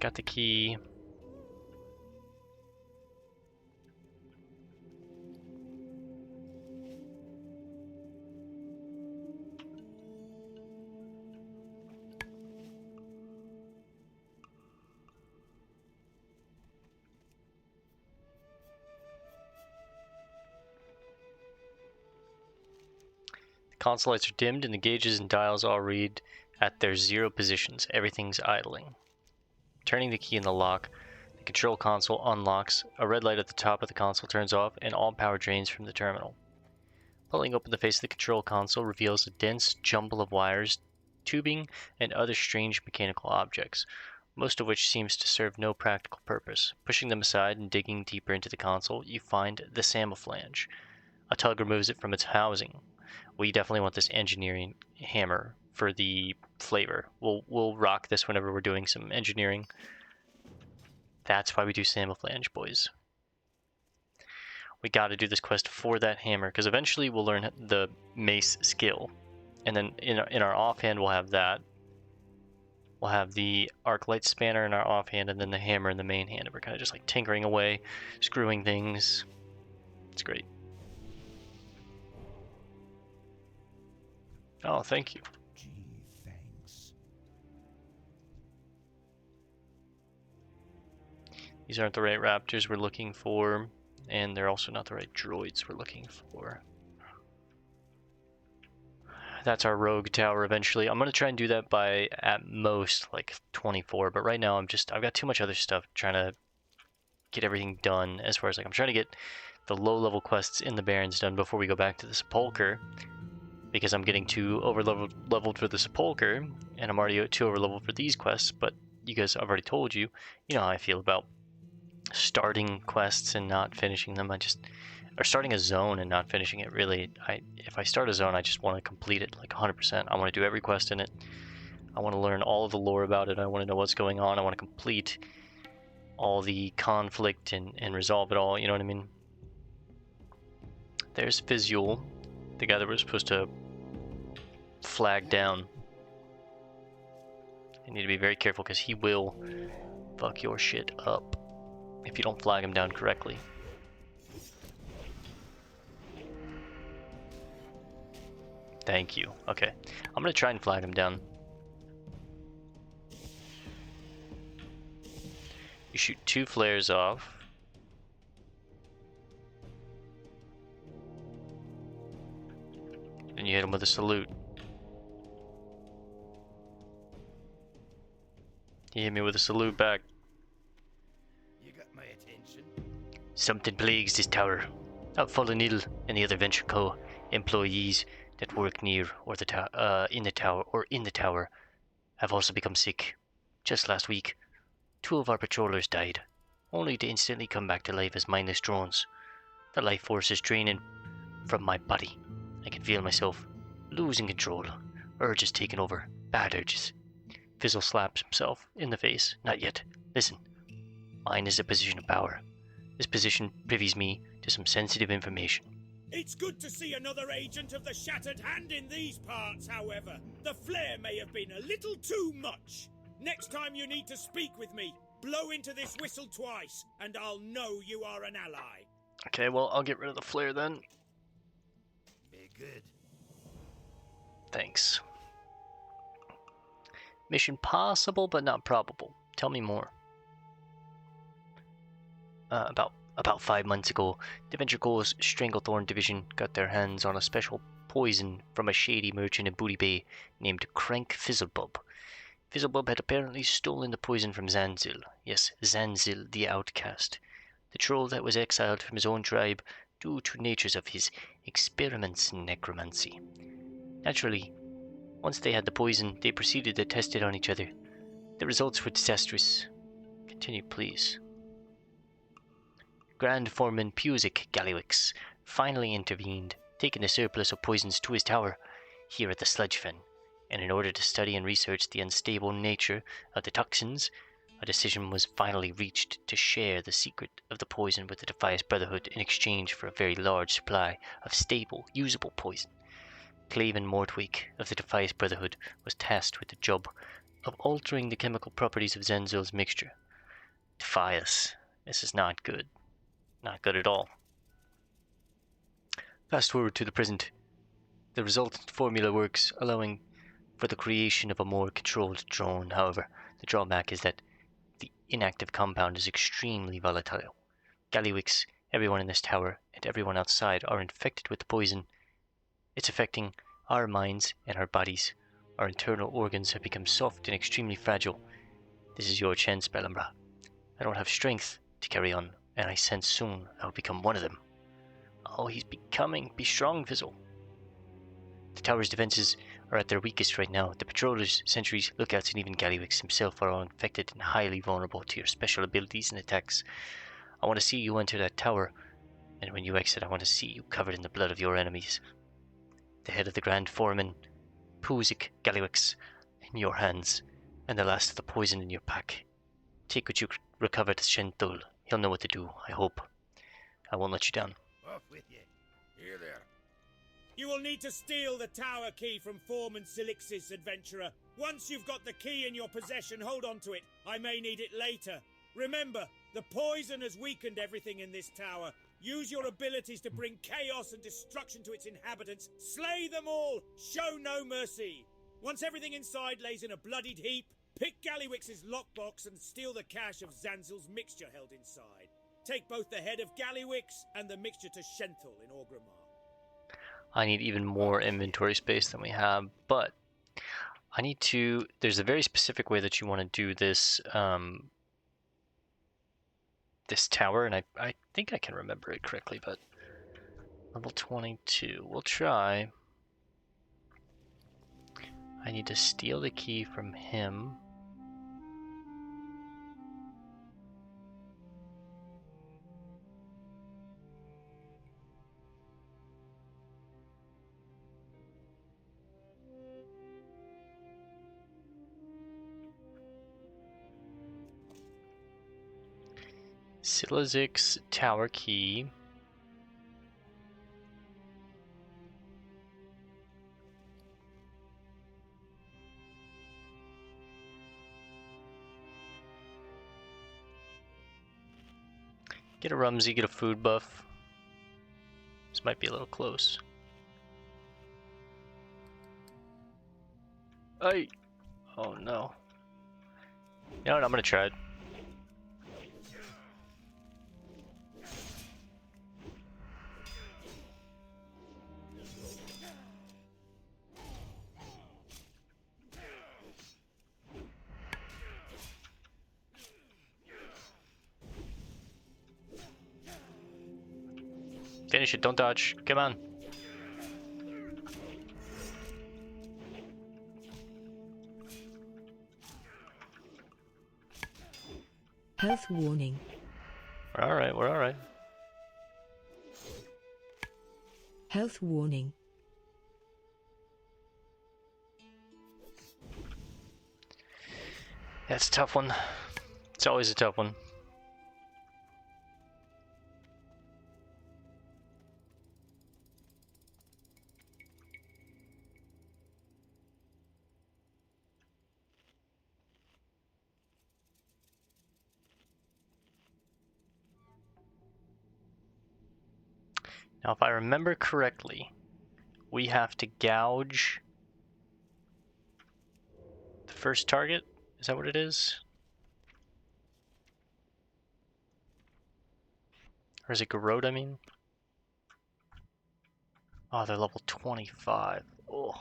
Got the key. Console lights are dimmed and the gauges and dials all read at their 0 positions. Everything's idling. Turning the key in the lock, the control console unlocks, a red light at the top of the console turns off, and all power drains from the terminal. Pulling open the face of the control console reveals a dense jumble of wires, tubing, and other strange mechanical objects, most of which seems to serve no practical purpose. Pushing them aside and digging deeper into the console, you find the Samoflange. A tug removes it from its housing. We definitely want this engineering hammer for the flavor. We'll rock this whenever we're doing some engineering. That's why we do Samoflange, boys. We got to do this quest for that hammer, because eventually we'll learn the mace skill, and then in our offhand we'll have that. We'll have the arc light spanner in our offhand, and then the hammer in the main hand. And we're kind of just like tinkering away, screwing things. It's great. Oh, thank you. Gee, thanks. These aren't the right raptors we're looking for, and they're also not the right droids we're looking for. That's our rogue tower eventually. I'm gonna try and do that by at most like 24, but right now I've got too much other stuff trying to get everything done as far as like I'm trying to get the low level quests in the Barrens done before we go back to the Sepulcher, because I'm getting too over leveled for the Sepulcher, and I'm already too over leveled for these quests. But you guys, I've already told you, you know how I feel about starting quests and not finishing them. Or starting a zone and not finishing it. Really, if I start a zone, I just want to complete it like 100%. I want to do every quest in it. I want to learn all of the lore about it. I want to know what's going on. I want to complete all the conflict and resolve it all. You know what I mean? There's Fizzule, the guy that we're supposed to flag down. You need to be very careful because he will fuck your shit up if you don't flag him down correctly. Thank you. Okay. I'm gonna try and flag him down. You shoot 2 flares off. And you hit him with a salute. He hit me with a salute back. You got my attention. Something plagues this tower. I've fallen ill, and the other Venture Co. employees that work near or in the tower have also become sick. Just last week, 2 of our patrollers died, only to instantly come back to life as mindless drones. The life force is draining from my body. I can feel myself losing control. Urges taking over. Bad urges. Fizzle slaps himself in the face. Not yet. Listen. Mine is a position of power. This position privies me to some sensitive information. It's good to see another agent of the Shattered Hand in these parts, however. The flare may have been a little too much. Next time you need to speak with me, blow into this whistle twice, and I'll know you are an ally. Okay, well, I'll get rid of the flare then. Be good. Thanks. Mission possible, but not probable. Tell me more. About 5 months ago, the Venture Co.'s Stranglethorn division got their hands on a special poison from a shady merchant in Booty Bay named Crank Fizzlebub. Fizzlebub had apparently stolen the poison from Zanzil. Yes, Zanzil, the outcast. The troll that was exiled from his own tribe due to natures of his experiments in necromancy. Naturally, once they had the poison, they proceeded to test it on each other. The results were disastrous. Continue, please. Grand Foreman Puzik Gallywix finally intervened, taking the surplus of poisons to his tower here at the Sludge Fen, and in order to study and research the unstable nature of the toxins, a decision was finally reached to share the secret of the poison with the Defias Brotherhood in exchange for a very large supply of stable, usable poison. Claven Mortwick of the Defias Brotherhood was tasked with the job of altering the chemical properties of Zanzil's mixture. Defias, this is not good. Not good at all. Fast forward to the present. The resultant formula works, allowing for the creation of a more controlled drone. However, the drawback is that the inactive compound is extremely volatile. Gallywix, everyone in this tower, and everyone outside are infected with the poison. It's affecting our minds and our bodies. Our internal organs have become soft and extremely fragile. This is your chance, Belambra. I don't have strength to carry on, and I sense soon I'll become one of them. Oh, he's becoming. Be strong, Fizzle. The tower's defenses are at their weakest right now. The patrollers, sentries, lookouts, and even Gallywix himself are all infected and highly vulnerable to your special abilities and attacks. I want to see you enter that tower, and when you exit, I want to see you covered in the blood of your enemies. The head of the Grand Foreman, Puzik Gallywix, in your hands, and the last of the poison in your pack. Take what you recover to Chen. He'll know what to do, I hope. I won't let you down. Off with you. Here there. You will need to steal the tower key from Foreman Silixis, adventurer. Once you've got the key in your possession, hold on to it. I may need it later. Remember, The poison has weakened everything in this tower. Use your abilities to bring chaos and destruction to its inhabitants. Slay them all! Show no mercy! Once everything inside lays in a bloodied heap, pick Gallywix's lockbox and steal the cache of Zanzil's mixture held inside. Take both the head of Gallywix and the mixture to Shenthal in Orgrimmar. I need even more inventory space than we have, but I need to... There's a very specific way that you want to do this, this tower, and I think I can remember it correctly, but level 22. We'll try. I need to steal the key from him. Silazik's tower key. Get a Rumsey, get a food buff. This might be a little close. Ay! Oh no. You know what, I'm gonna try it. Finish it, don't dodge. Come on. Health warning. We're alright, we're alright. Health warning. That's a tough one. It's always a tough one. Now, if I remember correctly, we have to gouge the first target. Is that what it is? Or is it Garrote, I mean? Oh, they're level 25. Oh.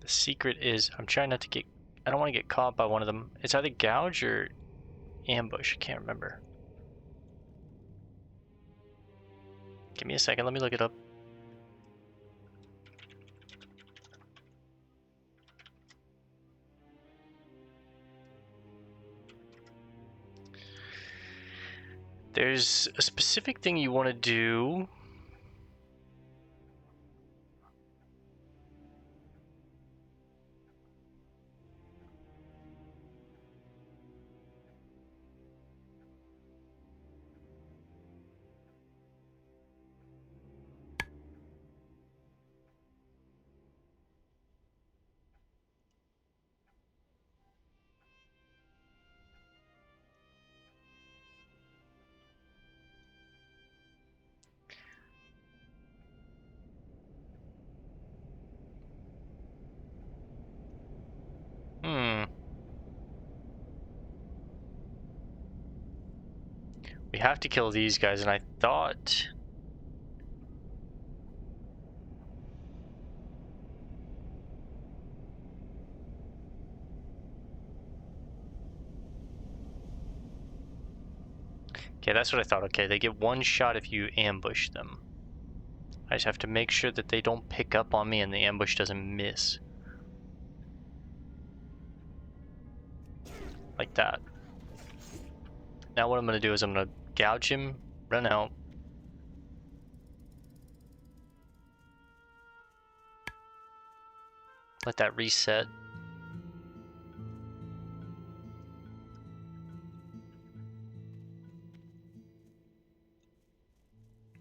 The secret is, I'm trying not to get, I don't want to get caught by one of them. It's either gouge or ambush, I can't remember. Give me a second, let me look it up. There's a specific thing you want to do. We have to kill these guys, and I thought... Okay, that's what I thought. Okay, they get one shot if you ambush them. I just have to make sure that they don't pick up on me and the ambush doesn't miss. Like that. Now what I'm going to do is I'm going to gouge him, run out. Let that reset.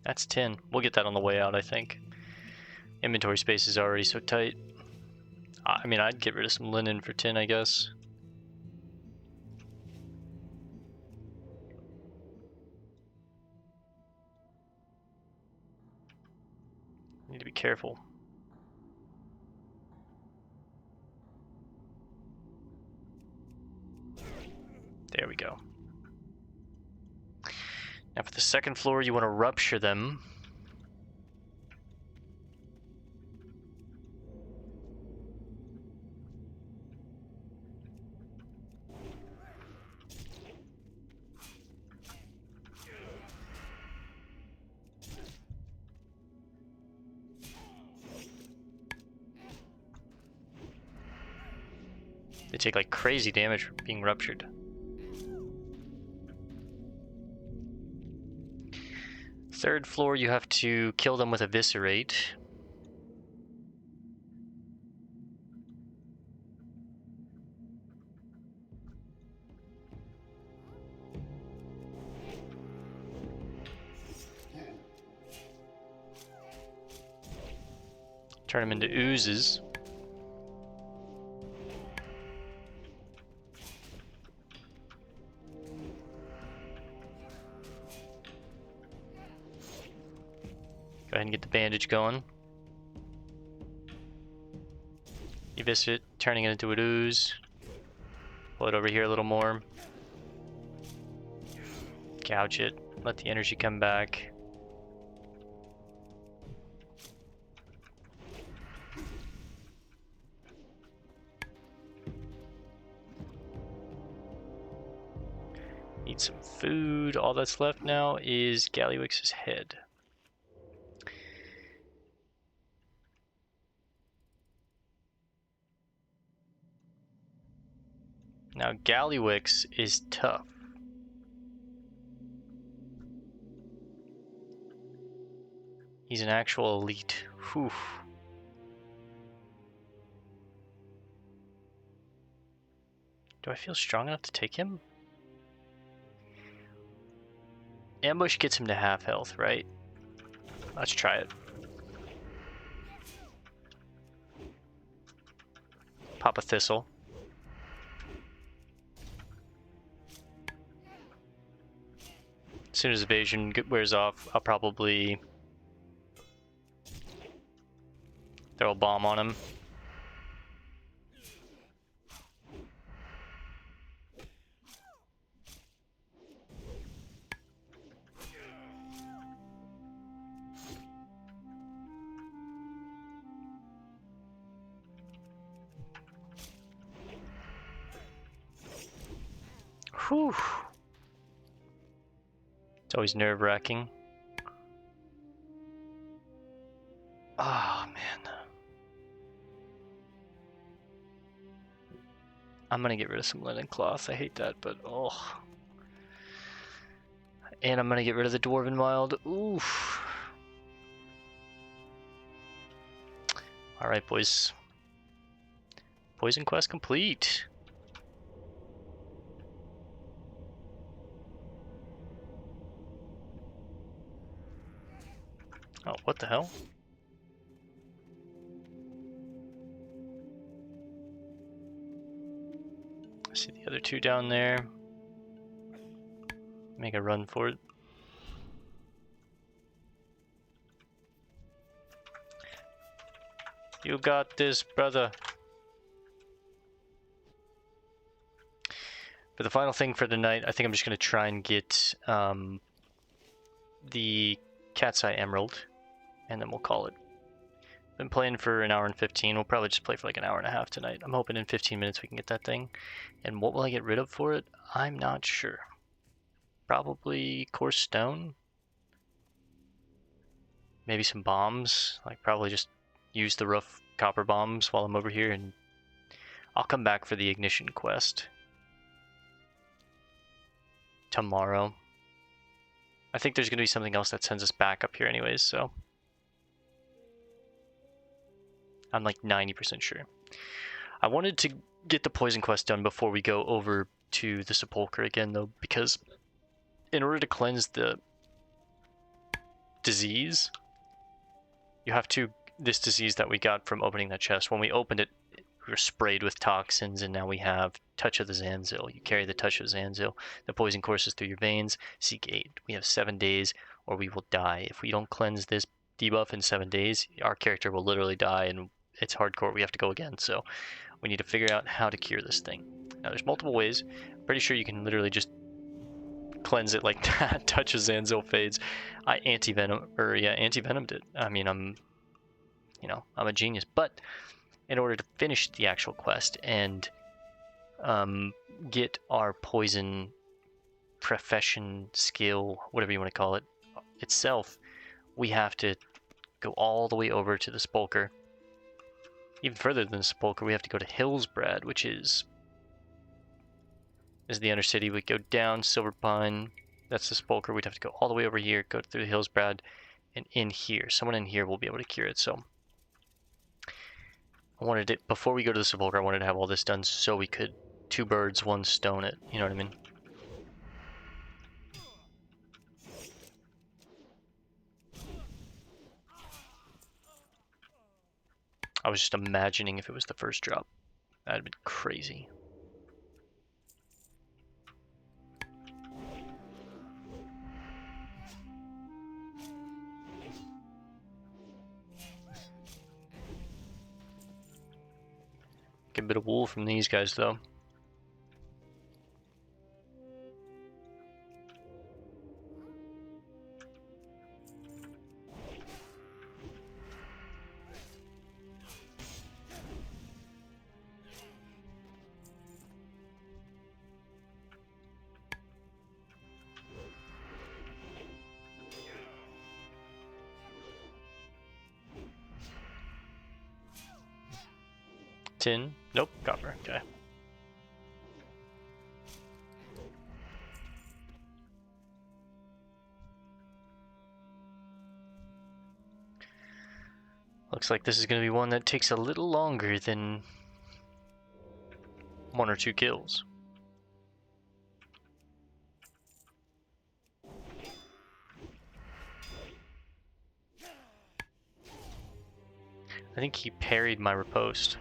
That's 10. We'll get that on the way out, I think. Inventory space is already so tight. I mean, I'd get rid of some linen for tin, I guess. Need to be careful. There we go. Now for the second floor, you want to rupture them. They take like crazy damage from being ruptured. Third floor, you have to kill them with eviscerate. Turn them into oozes. Go ahead and get the bandage going. Eviscerate, turning it into an ooze. Pull it over here a little more. Gouge it. Let the energy come back. Eat some food. All that's left now is Gallywix's head. Now Gallywix is tough. He's an actual elite. Whew. Do I feel strong enough to take him? Ambush gets him to half health, right? Let's try it. Pop a thistle. As soon as evasion wears off, I'll probably throw a bomb on him. Whew. It's always nerve-wracking. Oh, man. I'm gonna get rid of some linen cloth. I hate that, but oh. And I'm gonna get rid of the Dwarven Wild. Oof. Alright, boys. Poison quest complete. Oh, what the hell? I see the other two down there. Make a run for it. You got this, brother. For the final thing for the night, I think I'm just going to try and get the Cat's Eye Emerald, and then we'll call it. Been playing for an hour and 15. We'll probably just play for like an hour and a half tonight. I'm hoping in 15 minutes we can get that thing. And what will I get rid of for it? I'm not sure. Probably coarse stone. Maybe some bombs. Like probably just use the rough copper bombs while I'm over here, and I'll come back for the ignition quest tomorrow. I think there's going to be something else that sends us back up here anyways, so I'm like 90% sure. I wanted to get the poison quest done before we go over to the sepulcher again, though, because in order to cleanse the disease, you have to, this disease that we got from opening that chest, when we opened it, we were sprayed with toxins, and now we have Touch of the Zanzil. You carry the Touch of Zanzil. The poison courses through your veins. Seek 8. We have 7 days, or we will die. If we don't cleanse this debuff in 7 days, our character will literally die, and it's hardcore. We have to go again. So we need to figure out how to cure this thing. Now, there's multiple ways. I'm pretty sure you can literally just cleanse it like that. Touch of Zanzil fades. I anti-venomed it. I mean, I'm a genius. But in order to finish the actual quest and get our poison profession skill, whatever you want to call it, itself, we have to go all the way over to the Spulker. Even further than the Spulker, we have to go to Hillsbrad, which is the Undercity. We go down Silver Pine, that's the Spulker. We'd have to go all the way over here, go through Hillsbrad, and in here. Someone in here will be able to cure it. So I wanted it, before we go to the Sepulchre, I wanted to have all this done so we could 2 birds, 1 stone it. You know what I mean? I was just imagining if it was the first drop. That'd been crazy. Get a bit of wool from these guys, though. Tin? Nope, copper. Okay. Looks like this is going to be one that takes a little longer than 1 or 2 kills. I think he parried my riposte.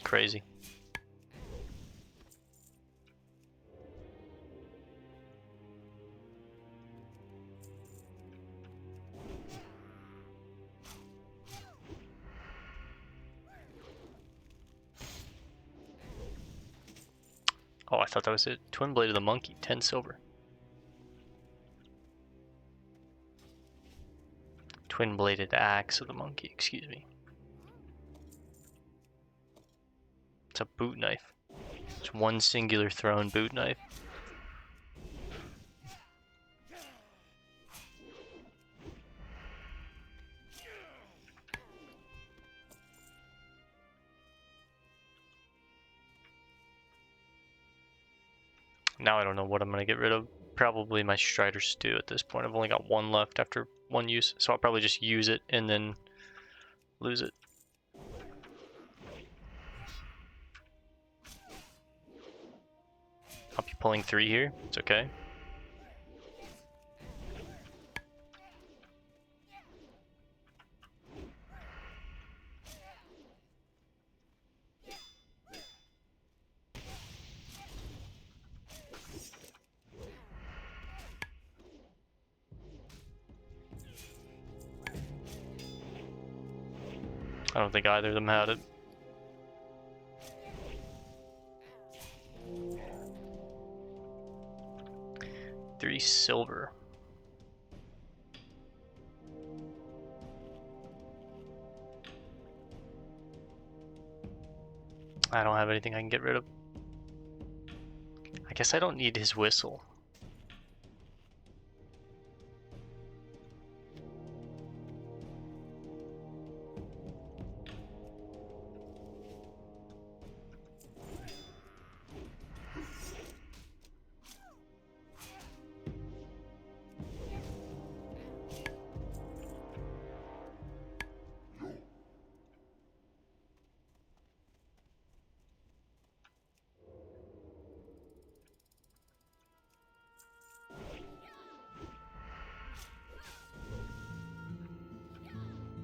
Crazy. Oh, I thought that was it. Twin Blade of the Monkey, 10 silver. Twin Bladed Axe of the Monkey, excuse me. It's a boot knife. It's 1 singular thrown boot knife. Now I don't know what I'm going to get rid of. Probably my Strider Stew at this point. I've only got 1 left after 1 use, so I'll probably just use it and then lose it. I'll be pulling 3 here. It's okay. I don't think either of them had it. $3 silver. I don't have anything I can get rid of. I guess I don't need his whistle.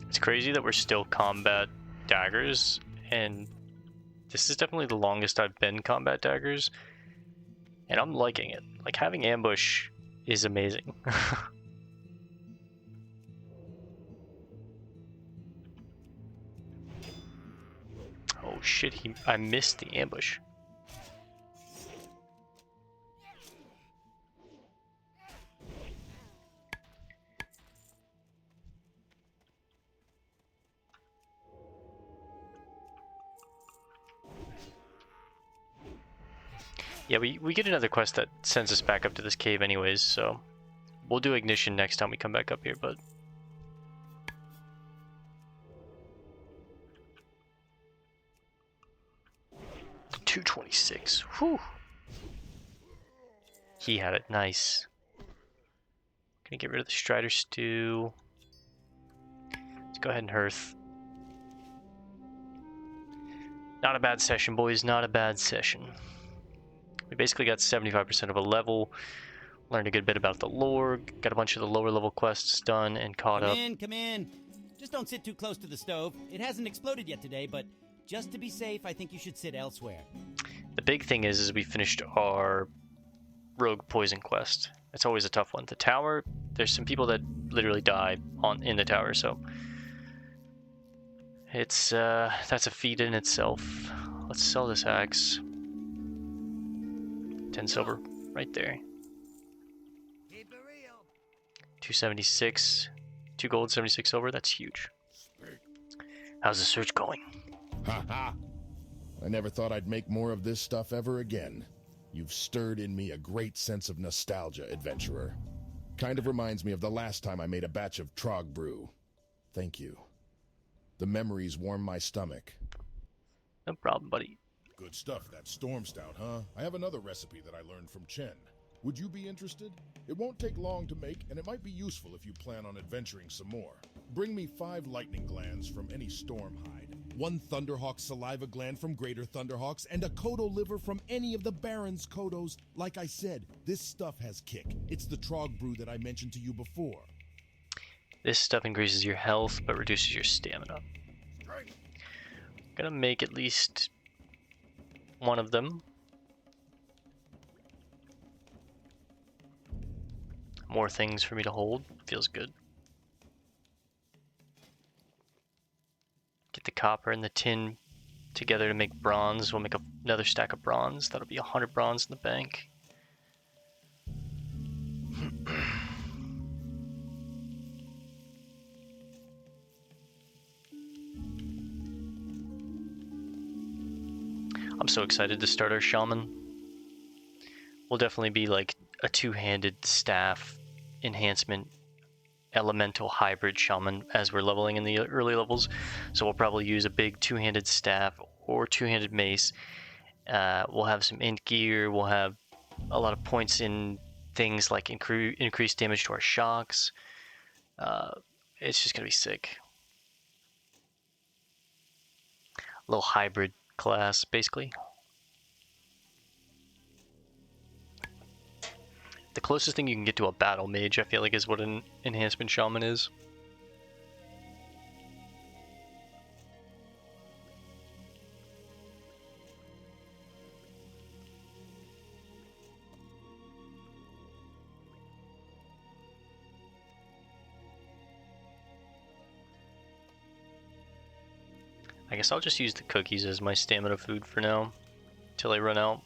It's crazy that we're still combat daggers and this is definitely the longest I've been combat daggers, and I'm liking it. Like, having ambush is amazing. Oh shit, I missed the ambush. Yeah, we get another quest that sends us back up to this cave anyways, so we'll do ignition next time we come back up here, but 226. Whew. He had it. Nice. Gonna get rid of the Strider Stew. Let's go ahead and hearth. Not a bad session, boys. Not a bad session. We basically got 75% of a level. Learned a good bit about the lore. Got a bunch of the lower level quests done and caught up. Come in. Just don't sit too close to the stove. It hasn't exploded yet today, but just to be safe, I think you should sit elsewhere. The big thing is we finished our rogue poison quest. It's always a tough one. The tower, there's some people that literally die in the tower, so it's that's a feat in itself. Let's sell this axe. 10 silver right there. 276, 2 gold, 76 silver. That's huge. How's the search going? Ha ha! I never thought I'd make more of this stuff ever again. You've stirred in me a great sense of nostalgia, adventurer. Kind of reminds me of the last time I made a batch of trog brew. Thank you. The memories warm my stomach. No problem, buddy. Good stuff, that storm stout, huh? I have another recipe that I learned from Chen. Would you be interested? It won't take long to make, and it might be useful if you plan on adventuring some more. Bring me 5 lightning glands from any storm hide, 1 thunderhawk saliva gland from greater thunderhawks, and a kodo liver from any of the Barrens kodos. Like I said, this stuff has kick. It's the trog brew that I mentioned to you before. This stuff increases your health, but reduces your stamina. Gonna make at least one of them. More things for me to hold. Feels good. Get the copper and the tin together to make bronze. We'll make another stack of bronze. That'll be 100 bronze in the bank. I'm so excited to start our shaman. We'll definitely be like a 2-handed staff enhancement elemental hybrid shaman as we're leveling in the early levels. So we'll probably use a big 2-handed staff or 2-handed mace. We'll have some int gear. We'll have a lot of points in things like increased damage to our shocks. It's just gonna be sick. A little hybrid class, basically. The closest thing you can get to a battle mage, I feel like, is what an enhancement shaman is. I guess I'll just use the cookies as my stamina food for now, till I run out.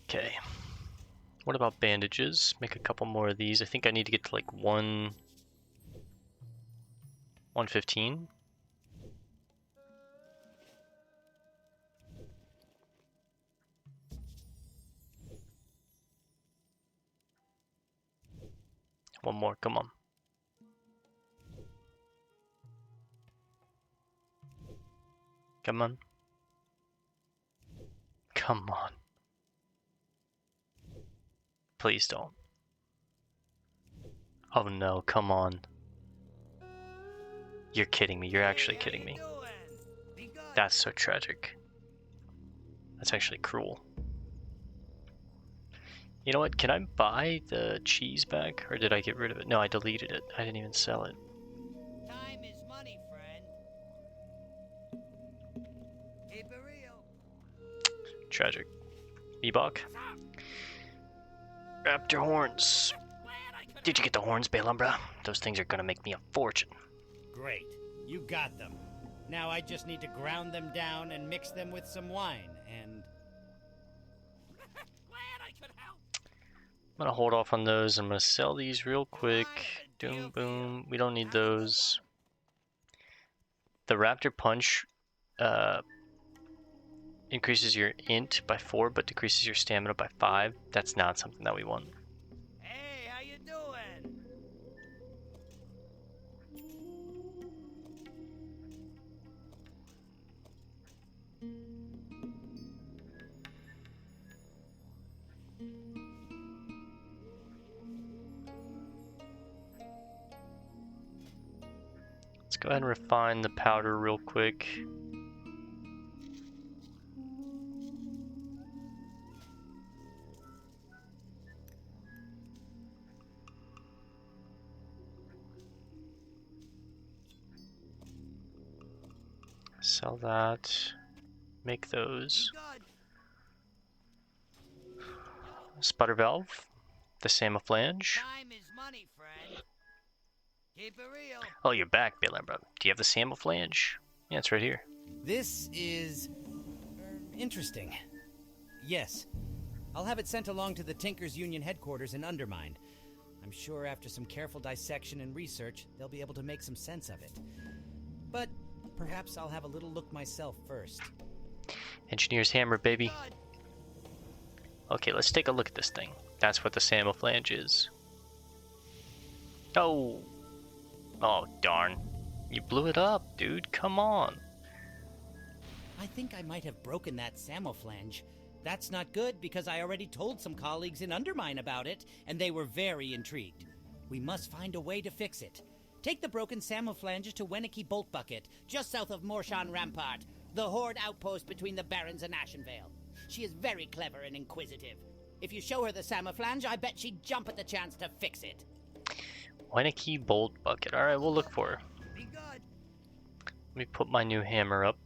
Okay. What about bandages? Make a couple more of these. I think I need to get to like 115. One more, come on. Come on. Come on. Please don't. Oh no, come on. You're kidding me. You're actually kidding me. That's so tragic. That's actually cruel. You know what? Can I buy the cheese back? Or did I get rid of it? No, I deleted it. I didn't even sell it. Time is money, friend. Keep it real. Tragic. Ebok. Raptor horns. Did you get the horns, Balumbra? Those things are gonna make me a fortune. Great. You got them. Now I just need to ground them down and mix them with some wine, and... I'm gonna hold off on those. I'm gonna sell these real quick. Doom boom. We don't need those. The Raptor Punch increases your int by 4 but decreases your stamina by 5. That's not something that we want. Hey, how you doing? Let's go ahead and refine the powder real quick. Sell that. Make those. Sputter valve. The Samoflange. Time is money, friend. Keep it real. Oh, you're back, Balumbra. Do you have the Samoflange? Yeah, it's right here. This is... interesting. Yes. I'll have it sent along to the Tinkers Union headquarters in Undermine. I'm sure after some careful dissection and research, they'll be able to make some sense of it. But perhaps I'll have a little look myself first. Engineer's hammer, baby. Okay, let's take a look at this thing. That's what the Samoflange is. Oh! Oh, darn. You blew it up, dude. Come on. I think I might have broken that Samoflange. That's not good because I already told some colleagues in Undermine about it, and they were very intrigued. We must find a way to fix it. Take the broken Samoflange to Weniki Bolt Bucket, just south of Morshan Rampart, the Horde outpost between the Barrens and Ashenvale. She is very clever and inquisitive. If you show her the Samoflange, I bet she'd jump at the chance to fix it. Weniki Bolt Bucket. Alright, we'll look for her. Be good. Let me put my new hammer up.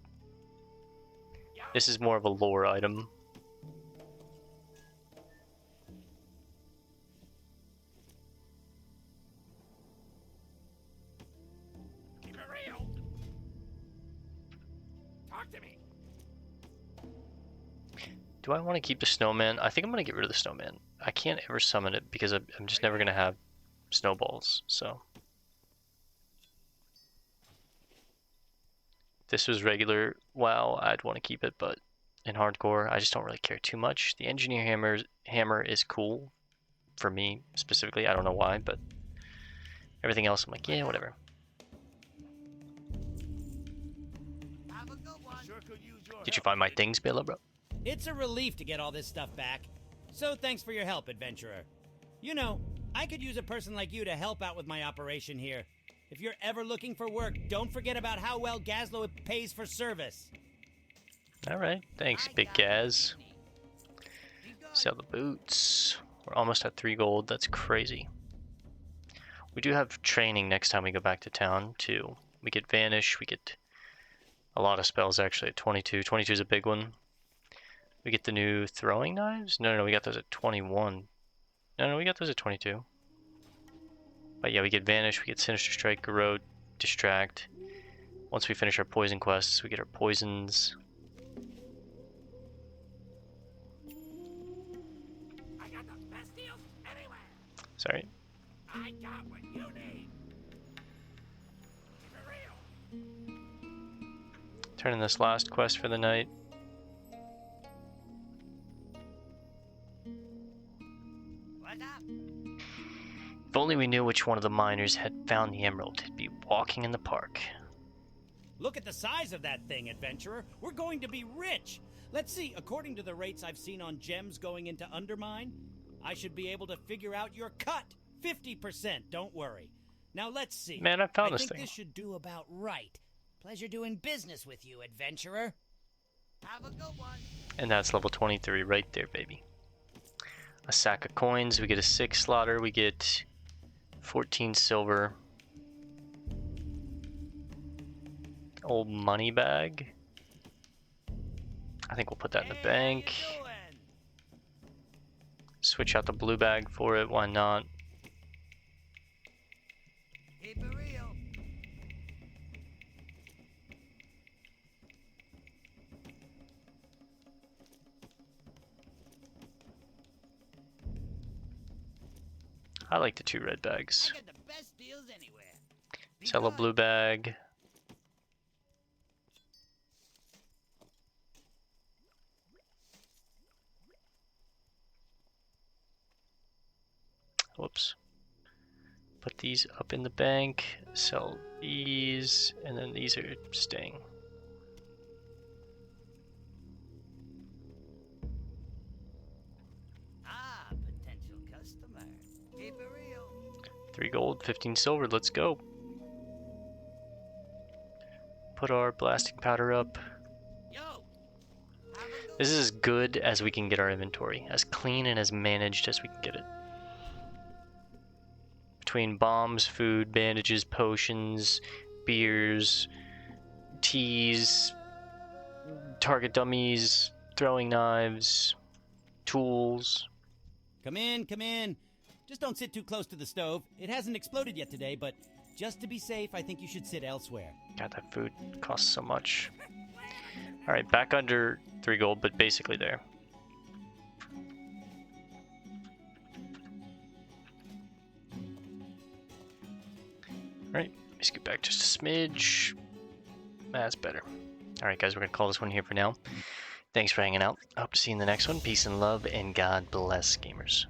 This is more of a lore item. Keep it real. Talk to me. Do I want to keep the snowman? I think I'm going to get rid of the snowman. I can't ever summon it because I'm just never going to have snowballs, so. If this was regular WoW, I'd want to keep it, but in hardcore, I just don't really care too much. The engineer hammer is cool for me specifically. I don't know why, but everything else I'm like, yeah, whatever. Have a good one. Sure could use your Did you help, find my kid. things, Bela, bro? It's a relief to get all this stuff back. So thanks for your help, adventurer. You know, I could use a person like you to help out with my operation here. If you're ever looking for work, don't forget about how well Gazlo pays for service. Alright, thanks, Big Gaz. Sell the boots. We're almost at 3 gold, that's crazy. We do have training next time we go back to town, too. We get Vanish, we get a lot of spells actually at 22. 22 is a big one. We get the new throwing knives? No, we got those at 21. No, we got those at 22. But yeah, we get Vanish, we get Sinister Strike, Garrote, Distract. Once we finish our poison quests, we get our poisons. I got the best deals anywhere. Sorry. I got what you need. Keep it real. Turn in this last quest for the night. What's up? If only we knew which one of the miners had found the emerald, he'd be walking in the park. Look at the size of that thing, adventurer. We're going to be rich. Let's see, according to the rates I've seen on gems going into Undermine, I should be able to figure out your cut. 50%, don't worry. Now let's see. Man, I found I this think thing. this should do about right. Pleasure doing business with you, adventurer. Have a good one. And that's level 23 right there, baby. A sack of coins, we get a 6 slaughter, we get 14 silver. Old money bag. I think we'll put that in the Hey, bank. How you doing? Switch out the blue bag for it, why not? Keep it real. I like the 2 red bags. I got the best deals anywhere. Be Sell a good. blue bag. Whoops. Put these up in the bank, sell these, and then these are staying. Ah, potential customer. Keep it real. 3 gold, 15 silver, let's go. Put our blasting powder up. Yo. Have a good This is as good as we can get our inventory, as clean and as managed as we can get it. Between bombs, food, bandages, potions, beers, teas, target dummies, throwing knives, tools. Come in, come in. Just don't sit too close to the stove. It hasn't exploded yet today, but just to be safe, I think you should sit elsewhere. God, that food costs so much. Alright, back under 3 gold, but basically there. Alright, let me scoot back just a smidge. That's better. Alright guys, we're going to call this one here for now. Thanks for hanging out. I hope to see you in the next one. Peace and love, and God bless, gamers.